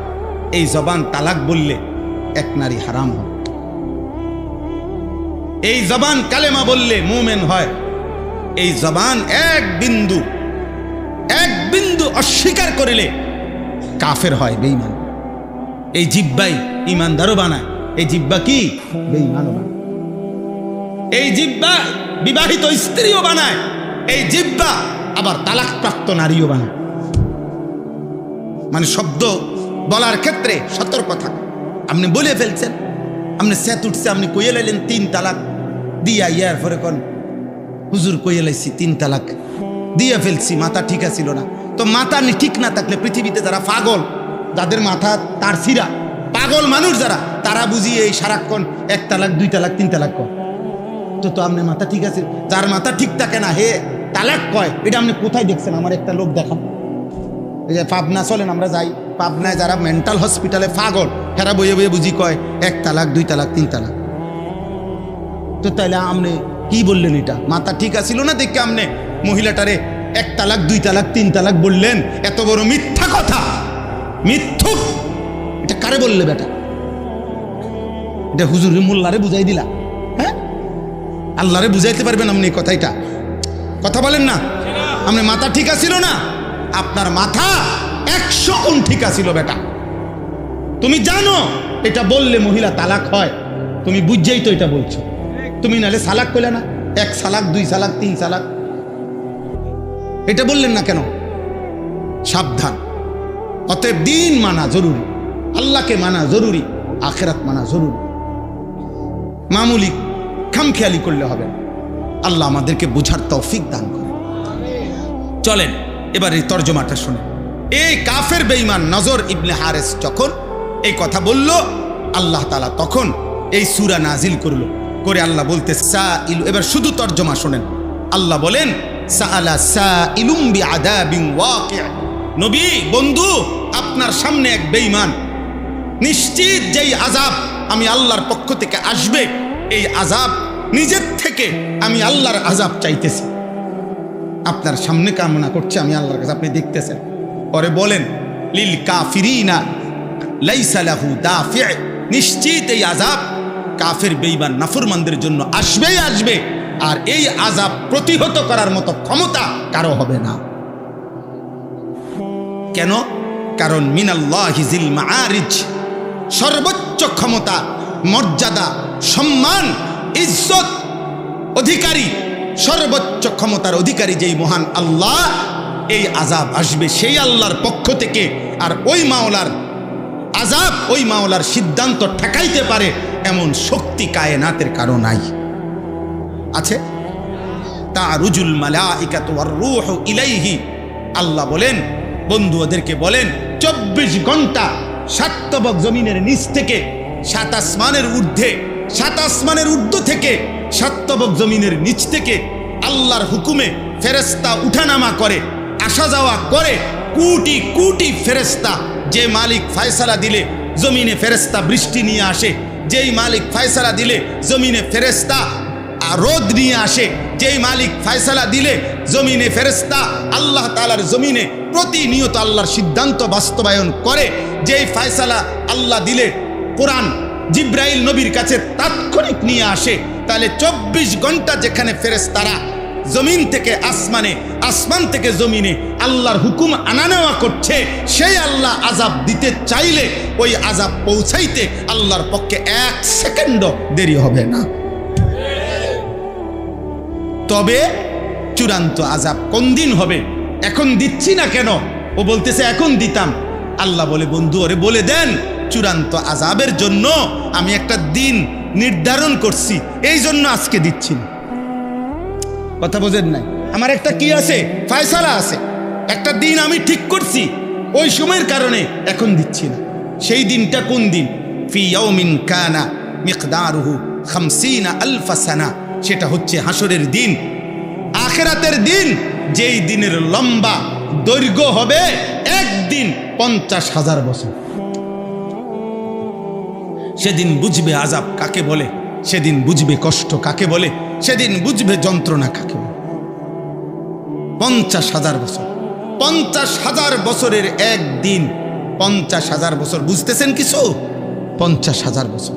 S1: এই জবান তালাক বললে এক নারী হারাম হয়। এই জবান কালেমা বললে মুমিন হয়, এই জবান এক বিন্দু অস্বীকার করিলে কাফের হয়, বেঈমান। এই জিহ্বাই ঈমানদারও বানায়, এই জিহ্বা কি বেঈমানও বানায়। এই জিহ্বা বিবাহিত স্ত্রীও বানায়, এই জিহ্বা আবার তালাকপ্রাপ্ত নারীও বানায়। মানে শব্দ বলার ক্ষেত্রে সতর্ক থাকা। আপনি বলে ফেলছেন, আপনি সেত উঠছে, আপনি কইয়ে লাইলেন 3 তালাক দিয়া, ইয়ার পরে কোন হুজুর কইয়ে লাইছি 3 তালাক দিয়া ফেলছি, মাথা ঠিক আছিল না। তো মাথা ঠিক না থাকলে পৃথিবীতে যারা পাগল, যাদের মাথা তার সিরা, পাগল মানুষ যারা, তারা বুঝিয়ে এই সারাক্ষণ 1 তালাক 2 তালাক 3 তালাক কয়। তো আপনার মাথা ঠিক আছে, যার মাথা ঠিক থাকে না হে তালাক কয়, এটা আপনি কোথায় দেখছেন? আমার একটা লোক দেখান। এই যে পাবনা চলেন, আমরা যাই পাবনায়, যারা মেন্টাল হসপিটালে পাগল, হেরা বইয়ে বইয়ে বুঝি কয় 1 তালাক 2 তালাক 3 তালাক। তো তাইলে আপনি কি বললেন? এটা মাথা ঠিক আছিল না দেখে আপনি মহিলাটারে 1 তালাক 2 তালাক 3 তালাক বললেন। এত বড় মিথ্যা কথা, মিথ্যুক। এটা কারে বললে বেটা? এটা হুজুর মোল্লারে বুঝাই দিলা? হ্যাঁ, আল্লাহরে বুঝাইতে পারবেন আপনি এই কথাটা? কথা বলেন না। আপনি মাথা ঠিক আছিল না? আপনার মাথা 100 গুণ ঠিক আছিল বেটা। তুমি জানো এটা বললে মহিলা তালাক হয়, তুমি বুঝছেই তো এটা বলছো। তুমি নালে সালাক কইলে না, 1 সালাক 2 সালাক 3 সালাক, এটা বললেন না কেন? সাবধান। অতএব দিন মানা জরুরি, আল্লাহকে মানা জরুরি, আখিরাত মানা জরুরি। মামুলি খামখেয়ালি করলে হবে না। আল্লাহ আমাদেরকে বুঝার তৌফিক দান করে। চলেন এবার এই তর্জমাটা শুনে। এই কাফের বেঈমান নজর ইবনে হারেস যখন এই কথা বলল, আল্লাহ তাআলা তখন এই সূরা নাজিল করলো, করে আল্লাহ বলতে সাইল। এবার শুধু তর্জমা শুনেন। আল্লাহ বলেন সাআলা সাইলুম বিআযাবিন ওয়াকি'। নবী বন্ধু, আপনার সামনে এক বেঈমান, নিশ্চিত যেই আযাব আমি আল্লাহর পক্ষ থেকে আসবে, এই আযাব নিজের থেকে আমি আল্লাহর আযাব চাইতেছি, আপনার সামনে কামনা করছে আমি আল্লাহর কাছে, আপনি দেখতেছেন। পরে বলেন লিল কাফিরিনা লাইসা লাহু দাফি'। নিশ্চিত এই আযাব কাফের বেঈমান নাফরমানদের জন্য আসবেই আসবে, আর এই আযাব প্রতিহত করার মতো ক্ষমতা কারো হবে না। কেন? কারণ মিনাল্লাহি জিল মাআরিজ, সর্বোচ্চ ক্ষমতা, মর্যাদা, সম্মান, ইজ্জত অধিকারী, সর্বোচ্চ ক্ষমতার অধিকারী যেই মহান আল্লাহ, এই আযাব আসবে সেই আল্লাহর পক্ষ থেকে। আর ওই মাওলার আযাব, ওই মাওলার সিদ্ধান্ত ঠেকাইতে পারে এমন শক্তি কায়নাতের কারো নাই। আছে? তারুজুল মালাইকাতু ওয়ার রূহু ইলাইহি। আল্লাহ বলেন, বন্ধু ওদেরকে বলেন 24 ঘন্টা 7 তবক জমিনের নিচ থেকে 7 আসমানের ঊর্ধ্বে, 7 আসমানের ঊর্ধ্ব থেকে 7 তবক জমিনের নিচ থেকে আল্লাহর হুকুমে ফেরেশতা উঠানামা করে, আসা যাওয়া করে। কোটি কোটি ফেরেশতা, যে মালিক ফয়সালা দিলে জমিনে ফেরেশতা বৃষ্টি নিয়ে আসে, যেই মালিক ফয়সালা দিলে জমিনে ফেরেশতা রোদ নিয়ে আসে, যেই মালিক ফয়সালা দিলে জমিনে ফেরেশতা আল্লাহ তাআলার জমিনে প্রতিনিয়ত আল্লাহর সিদ্ধান্ত বাস্তবায়ন করে, যেই ফয়সালা আল্লাহ দিলে কোরআন জিব্রাইল নবীর কাছে তাৎক্ষণিক নিয়ে আসে। তাহলে 24 ঘন্টা যেখানে ফেরেশতারা জমিন থেকে আসমানে, আসমান থেকে জমিনে আল্লাহর হুকুম আনা নেওয়া করছে, সেই আল্লাহ আযাব দিতে চাইলে ওই আযাব পৌঁছাইতে আল্লাহর পক্ষে 1 সেকেন্ডও দেরি হবে না। তবে চূড়ান্ত আযাব কোন দিন হবে? এখন দিচ্ছি না কেন? ও বলতেছে এখন দিতাম। আল্লাহ বলে, বন্ধু ওরে বলে দেন চূড়ান্ত আযাবের জন্য আমি একটা দিন নির্ধারণ করছি, এই জন্য আজকে দিচ্ছি না। কথা বোঝেন নাই? আমার একটা কি আছে? ফয়সালা আছে, একটা দিন আমি ঠিক করছি, ওই সময়ের কারণে এখন দিচ্ছি না। সেই দিনটা কোন দিন? ফি ইয়াউমিন কানা মিকদারুহু 50 আলফ সানা। সেটা হচ্ছে হাসরের দিন, আখিরাতের দিন, যেই দিনের লম্বা দৈর্ঘ্য হবে একদিন 50,000 বছর। সেদিন বুঝবে আযাব কাকে বলে, সেদিন বুঝবে কষ্ট কাকে বলে, সেদিন বুঝবে যন্ত্রণা কাকে বলে। 50,000 বছর, 50,000 বছরের একদিন, 50,000 বছর। বুঝতেছেন কিছু? 50,000 বছর,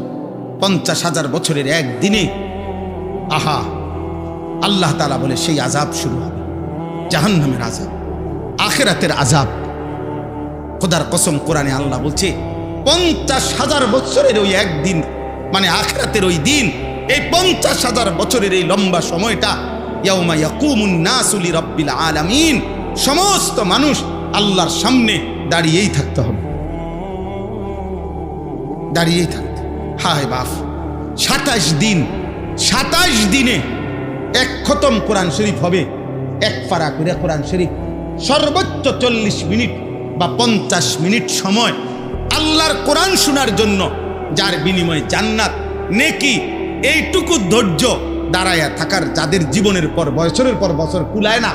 S1: 50,000 বছরের একদিনে আহা, আল্লাহ তাআলা বলে সেই আযাব শুরু হবে, জাহান্নামের আযাব, আখিরাতের আযাব। খোদার কসম, কোরআনে আল্লাহ বলছে 50,000 বছরের ওই একদিন, মানে আখিরাতের ওই দিন, এই 50,000 বছরের এই লম্বা সময়টা, ইয়াউমা ইয়াকুমুন নাসু লিরাব্বিল আলামিন, সমস্ত মানুষ আল্লাহর সামনে দাঁড়িয়েই থাকতে হবে, দাঁড়িয়েই থাকতে। হায় বাপ, 27 দিন, 27 দিনে এক খতম কোরআন শরীফ হবে, এক পারা করে কোরআন শরীফ, সর্বোচ্চ 40 মিনিট বা 50 মিনিট সময় আল্লাহর কোরআন শোনার জন্য, যার বিনিময়ে জান্নাত, নেকি, এইটুকু ধৈর্য দাঁড়ায়া থাকার যাদের জীবনের পর বছরের পর বছর কুলায় না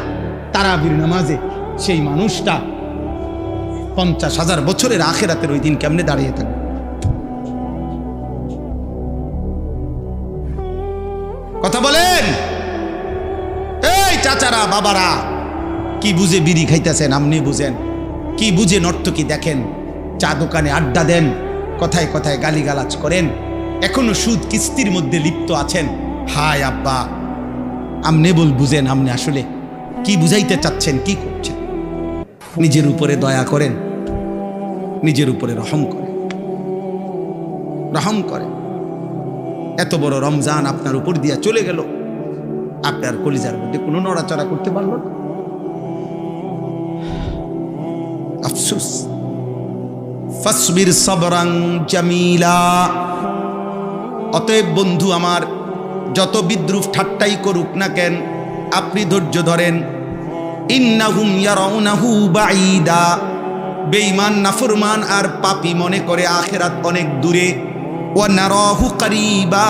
S1: তারাবির নামাজে, সেই মানুষটা 50,000 বছরের আখিরাতের ওই দিন কেমনে দাঁড়িয়ে থাকে? কথা বলেন এই চাচারা, বাবারা, কি বুঝে বিড়ি খাইতেছেন? আপনি বুঝেন কি বুঝে নর্তকী দেখেন, চা দোকানে আড্ডা দেন, কথায় কথায় গালিগালাজ করেন, এখনো সুদ কিস্তির মধ্যে লিপ্ত আছেন। হায় আব্বা, আপনি বুঝেন আপনি আসলে কি বুঝাইতে চাচ্ছেন, কি করছেন। নিজের উপরে দয়া করেন, নিজের উপরে রহম করেন, রহম করেন। এত বড় রমজান আপনার উপর দিয়া চলে গেল, আপনার কলিজার মধ্যে কোনো নড়াচড়া করতে পারল না, আফসোস। ফাসবির সাবরান জামিলা। অতএব বন্ধু আমার, যত বিদ্রুপ ঠাট্টাই করুক না কেন, আপনি ধৈর্য ধরেন। ইন্নাহুম ইয়ারাউনাহু বাঈদা। বেঈমান, নাফরমান আর পাপী মনে করে আখিরাত অনেক দূরে। ওয়া নারাহু কারীবা।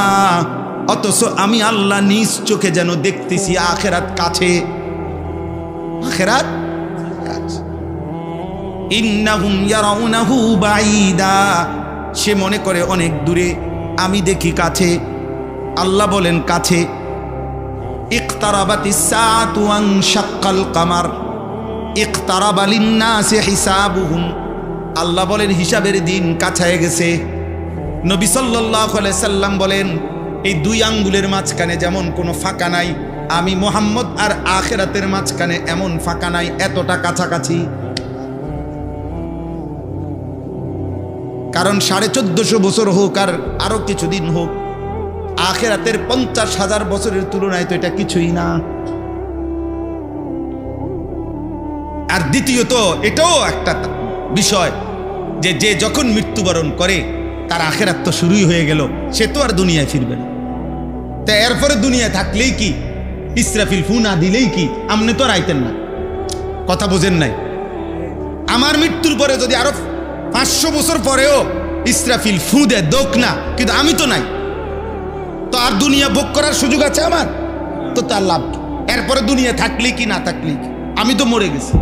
S1: অথচ আমি আল্লাহ নিজ চোখে যেন দেখতেছি আখিরাত কাছে, আখিরাত কাছে। ইন্নাহুম ইয়ারাউনাহু বাঈদা। সে মনে করে অনেক দূরে, আমি দেখি কাছে। আল্লাহ বলেন কাছে। ইকতারাবাতিস সাআতু ওয়ানশাক্কাল কামার ইকতারাবা লিন্নাসি হিসাবুহুম। আল্লাহ বলেন হিসাবের দিন কাছে গেছে। নবী সাল্লাল্লাহু আলাইহি সাল্লাম বলেন, এই দুই আঙ্গুলের মাঝখানে যেমন কোনো ফাঁকা নাই, আমি মুহাম্মদ আর আখিরাতের মাঝখানে এমন ফাঁকা নাই, এতটা কাছাকাছি। কারণ 1450 বছর হোক আর আরো কিছুদিন হোক, আখিরাতের 50,000 বছরের তুলনায় তো এটা কিছুই না। আর দ্বিতীয়ত এটাও একটা বিষয় যে যে যখন মৃত্যুবরণ করে তার আখিরাত তো শুরুই হয়ে গেল, সে তো আর দুনিয়ায় ফিরবে না। তা এরপরে দুনিয়ায় থাকলেই কি, ইসরাফিল ফু না দিলেই কি, আপনি তো আর আইতেন না। কথা বোঝেন নাই? আমার মৃত্যুর পরে যদি আরো 500 বছর পরেও ইসরাফিল ফু দেয় দোক না, কিন্তু আমি তো নাই, তো আর দুনিয়া ভোগ করার সুযোগ আছে আমার? তো তার লাভ কি? এরপরে দুনিয়া থাকলেই কি না থাকলেই কি, আমি তো মরে গেছি।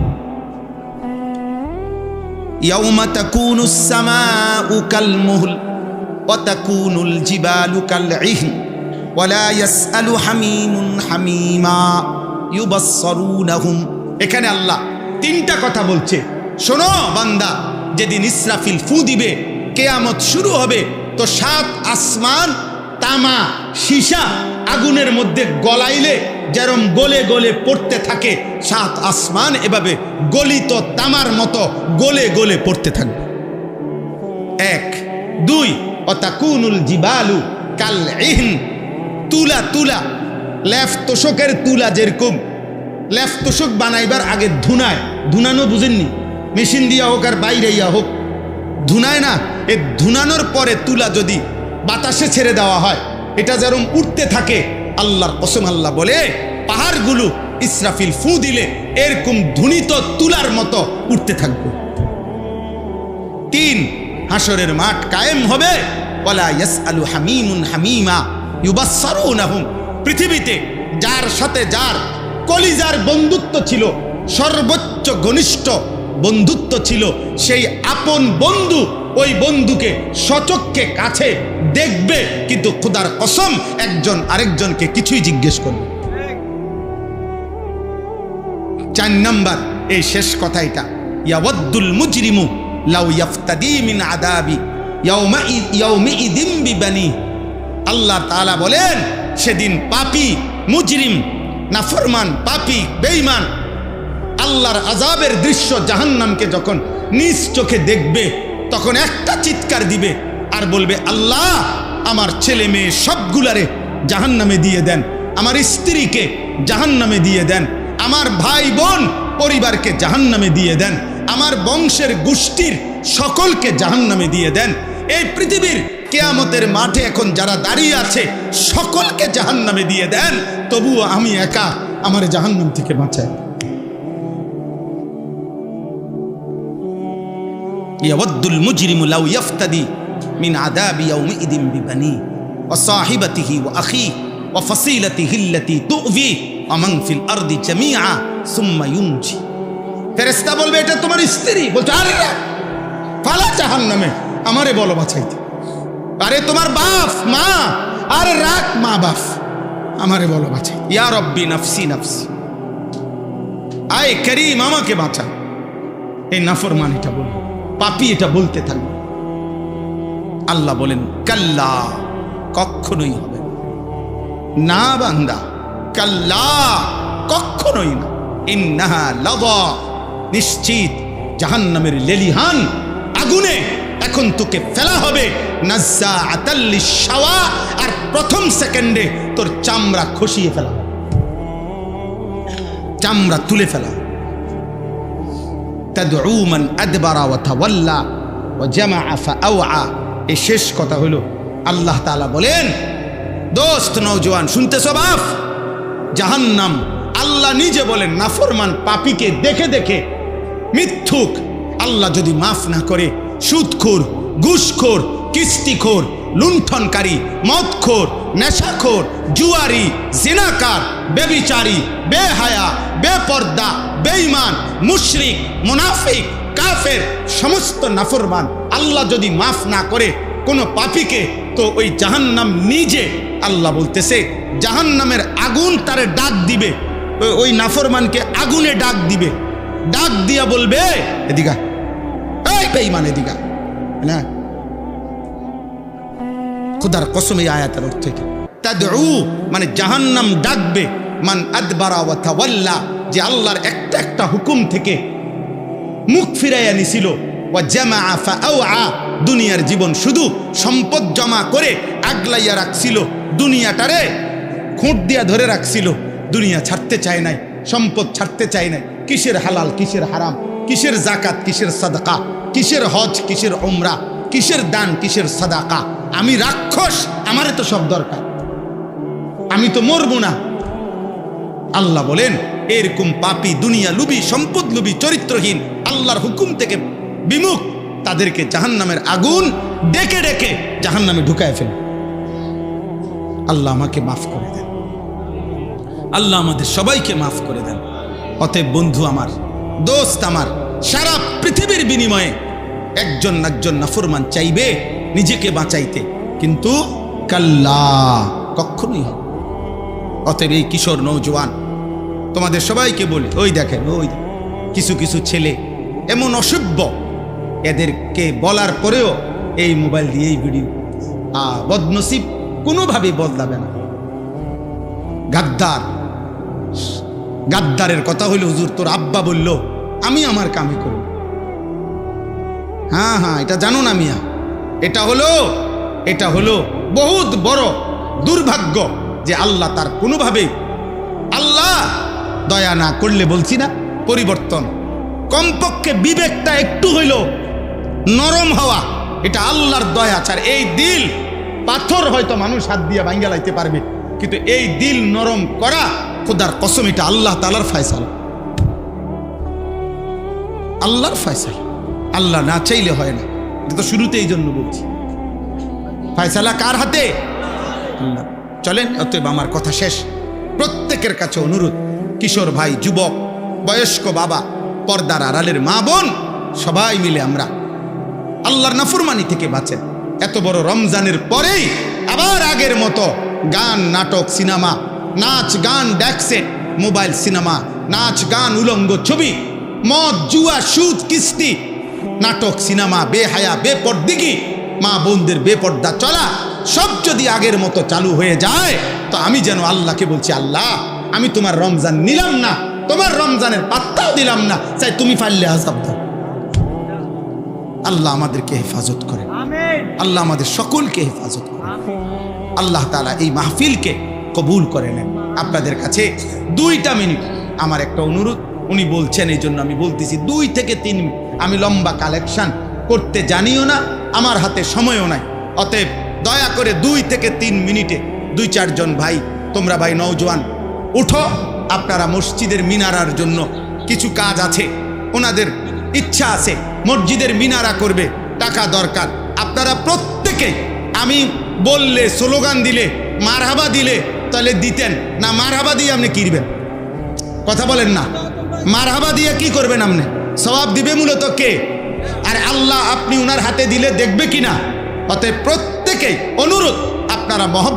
S1: ইয়াউমা তাকুনুস সামাউ কাল মুহল ওয়া তাকুনুল জিবালু কাল ইহন ওয়া লা ইয়াসআলু হামিমুন হামিমা ইউবাসসারুনাহুম। এখানে আল্লাহ 3টা কথা বলছে। শোনো বান্দা, যেদিন ইসরাফিল ফু দিবে, কিয়ামত শুরু হবে, তো 7 আসমান তামা সীসা আগুনের মধ্যে গলাইলে যেরম গলে গলে পড়তে থাকে, 7 আসমান এভাবে গলিত তামার মতো গলে গলে পড়তে থাকবে। 1 2 অতাকুনুল জিবালু কাল ইহন। তুলা, তুলা লেফ তোষকের তুলা, যেরকম লেফ তোষক বানাইবার আগে ধুনায়, ধুনানো বুঝেননি? মেশিন দিয়া হোক আর বাইরে ইয়া হোক, ধুনায় না? এ ধুনানোর পরে তুলা যদি বাতাসে ছেড়ে দেওয়া হয়, এটা যেরকম উঠতে থাকে, আল্লাহর কসম আল্লাহ বলে পাহাড়গুলো ইসরাফিল ফু দিলে এরকম ধুনিত তুলার মতো উঠতে থাকবে। 3 হাসরের মাঠ কায়েম হবে। ওয়ালা ইয়াসআলু হামিমুন হামিমা ইউবাসসারুনাহুম। পৃথিবীতে যার সাথে যার কলিজার বন্ধুত্ব ছিল, সর্বোচ্চ ঘনিষ্ঠ বন্ধুত্ব ছিল, সেই আপন বন্ধু ওই বন্ধুকে সচক্ষে কাছে দেখবে, কিন্তু খোদার কসম একজন আরেকজনকে কিছুই জিজ্ঞেস করবে। 4 নাম্বার এই শেষ কথা, এটা ইয়াওয়াদ্দুল মুজরিমু লাউ ইয়াফতাদি মিন আযাবি ইয়াউমাইযিন বিবানি। আল্লাহ তাআলা বলেন, সেদিন পাপী মুজরিম নাফরমান পাপী বেঈমান আল্লাহর আযাবের দৃশ্য জাহান্নামকে যখন নিজ চোখে দেখবে তখন একটা চিৎকার দিবে আর বলবে, আল্লাহ আমার ছেলে মেয়ে সবগুলারে জাহান্নামে দিয়ে দেন, আমার স্ত্রীকে জাহান্নামে দিয়ে দেন, আমার ভাই বোন পরিবারকে জাহান্নামে দিয়ে দেন, আমার বংশের গোষ্ঠীর সকলকে জাহান্নামে দিয়ে দেন। এই পৃথিবীর কিয়ামতের মাঠে এখন যারা দাঁড়িয়ে আছে সকলকে জাহান্নামে দিয়ে দেন, তবুও আমি একা আমার জাহান্নাম থেকে বাঁচাই। ইয়াওয়াদ্দুল মুজরিমু লাউ ইফতাদি মিন আযাবি ইয়াউমিইদিন বিবানি ওয়া সাহিবাতিহি ওয়া আখিহি ওয়া ফাসিলাতিহি আল্লাতী তু'যি ওয়া মান ফিল আরদি জামিআ সুম্মা ইউনজি। ফেরেশতা বলবে, এটা তোমার স্ত্রী। বলছে, আরে ফালা জাহান্নামে, আমারে বলো বাঁচাইতে। আরে তোমার বাপ মা, আরে রাখ মা বাপ, আমারে বলো বাঁচাই। ইয়া রব্বি নাফসি নাফসি, আয় করিম আমাকে বাঁচা। এই নাফরমান এটা বলবে, পাপী এটা বলতে থাকবে। আল্লাহ বলেন, কাল্লা, কখনোই হবে না বান্দা, কাল্লা, কখনোই না। ইন্নাহা লাযা, নিশ্চিত জাহান্নামের লেলিহান আগুনে এখন তোকে ফেলা হবে। নাজ্জাআতাল লিশ-শাওয়া, আর প্রথম সেকেন্ডে তোর চামড়া খসিয়ে ফেলা, চামড়া তুলে ফেলা। তাদউ মান আদবারা ওয়া তাওয়াল্লা ওয়া জামাআ ফাআওয়া। এই শেষ কথা হলো আল্লাহ তাআলা বলেন, দোস্ত নওজোয়ান শুনতেছো বাপ, জাহান্নাম আল্লাহ নিজে বলেন নাফরমান পাপীকে দেখে দেখে মিথ্যুক আল্লাহ যদি মাফ না করে, সুদখোর, ঘুষখোর, কিস্তিখোর, লুণ্ঠনকারী, মদখোর, নেশাখোর, জুয়ারি, জিনাকার, বেবিচারী, বেহায়া, বেপর্দা, বেঈমান, মুশরিক, মুনাফিক, কাফের, সমস্ত নাফরমান আল্লাহ যদি মাফ না করে কোনো পাপীকে, তো ওই জাহান্নাম নিজে আল্লাহ বলতেছে জাহান্নামের আগুন তারে ডাক দিবে, ওই নাফরমানকে আগুনে ডাক দিবে, ডাক দিয়া বলবে, এদিকা এই বেঈমান এদিকা। না, খোদার কসম এই আয়াতের অর্থ এটা। তাদউ মানে জাহান্নাম ডাকবে, মান আদবারা ওয়া তাওয়াল্লা, যে আল্লাহর একটা একটা হুকুম থেকে মুখ ফিরাইয়া নিছিল, ওয়া জামাআ ফাআওয়া, দুনিয়ার জীবন শুধু সম্পদ জমা করে আগলাইয়া রাখছিল, দুনিয়াটারে খুঁট দিয়া ধরে রাখছিল, দুনিয়া ছাড়তে চায় নাই, সম্পদ ছাড়তে চায় নাই। কিসের হালাল কিসের হারাম, কিসের জাকাত কিসের সাদকা, কিসের হজ কিসের উমরা, কিসের দান কিসের সাদাকা। আমি রাক্ষস, আমারে তো সব দরকার, আমি তো মরবো না। আল্লাহ বলেন এরকম পাপী, দুনিয়া লুবি, সম্পদ লুবি, চরিত্রহীন, আল্লাহর হুকুম থেকে বিমুখ, তাদেরকে জাহান্নামের আগুন ডেকে ডেকে জাহান্নামে ঢুকায় ফেলে। আল্লাহ আমাকে মাফ করে দেন, আল্লাহ আমাদের সবাইকে মাফ করে দেন। অতএব বন্ধু আমার, দোস্ত আমার, সারা পৃথিবীর বিনিময়ে একজন নাফরমান চাইবে নিজেকে বাঁচাইতে, কিন্তু কাল্লা, কখনোই হবে। অতএব এই কিশোর নওজোয়ান তোমাদের সবাইকে বলি, ওই দেখেন ওই কিছু কিছু ছেলে এমন অসভ্য, এদেরকে বলার পরেও এই মোবাইল দিয়ে এই ভিডিও, বদনসিব কোনোভাবেই বদলাবে না। গাদ্দার, গাদ্দারের কথা হইল, হুজুর তোর আব্বা বলল আমি আমার কামে করব। হ্যাঁ হ্যাঁ, এটা জানো না মিয়া, এটা হলো বহুত বড় দুর্ভাগ্য যে আল্লাহ তার কোনোভাবে, আল্লাহ দয়া না করলে, বলছি না পরিবর্তন, কমপক্ষে বিবেকটা একটু হইল নরম হওয়া, এটা আল্লাহর দয়া ছাড়। এই দিল পাথর হয়তো মানুষ হাত দিয়ে ভাঙ্গা লাইতে পারবে, কিন্তু এই দিল নরম করা, খোদার কসম, এটা আল্লাহ তাআলার ফয়সালা, আল্লাহর ফয়সালা। আল্লাহ না চাইলে হয় না, এটা তো শুরুতে এই জন্য বলছি, ফয়সালা কার হাতে? আল্লাহ। চলেন, অতএব আমার কথা শেষ। প্রত্যেকের কাছে অনুরোধ, কিশোর ভাই, যুবক, বয়স্ক বাবা, পর্দার আড়ালের মা বোন, সবাই মিলে আমরা আল্লাহর নাফরমানি থেকে বাঁচেন। এত বড় রমজানের পরেই আবার আগের মতো গান, নাটক, সিনেমা, নাচ গান, ড্যাক্সেট, মোবাইল সিনেমা, নাচ গান, উলঙ্গ ছবি, মদ, জুয়া, সুদ, কিস্তি, নাটক, সিনেমা, বেহায়া, বেপরদিগি, মা বোনদের বেপর্দা চলা, সব যদি আগের মতো চালু হয়ে যায়, তো আমি যেন আল্লাহকে বলছি, আল্লাহ আমি তোমার রমজান নিলাম না, তোমার রমজানের পাত্তাও দিলাম না, চাই তুমি পারলে আযাব দাও। আল্লাহ আমাদেরকে হেফাজত করে, আল্লাহ আমাদের সকলকে হেফাজত করে। আল্লাহ তাআলা এই মাহফিলকে কবুল করে নেন। আপনাদের কাছে 2টা মিনিট আমার একটা অনুরোধ, উনি বলছেন এই জন্য আমি বলতেছি 2 থেকে 3 মিনিট। আমি লম্বা কালেকশন করতে জানিও না, আমার হাতে সময়ও নাই, অতএব দয়া করে 2 থেকে 3 মিনিটে 2-4 জন ভাই, তোমরা ভাই নওজোয়ান উঠো। আপনারা মসজিদের মিনারার জন্য কিছু কাজ আছে, ওনাদের ইচ্ছা আছে মসজিদের মিনারা করবে, টাকা দরকার। আপনারা প্রত্যেকে আমি বললে, স্লোগান দিলে, মারহাবা দিলে তাহলে দিতেন না, মারহাবা দিয়ে আপনি কিনবেন, কথা বলেন না, মারহাবা দিয়ে কি করবেন আপনি? সওয়াব দিবে মূলত কে? আর আল্লাহ আপনি উনার হাতে দিলে দেখবে কিনা? অতএব প্রত্যেকেই অনুরোধ, আপনারা মহব্বত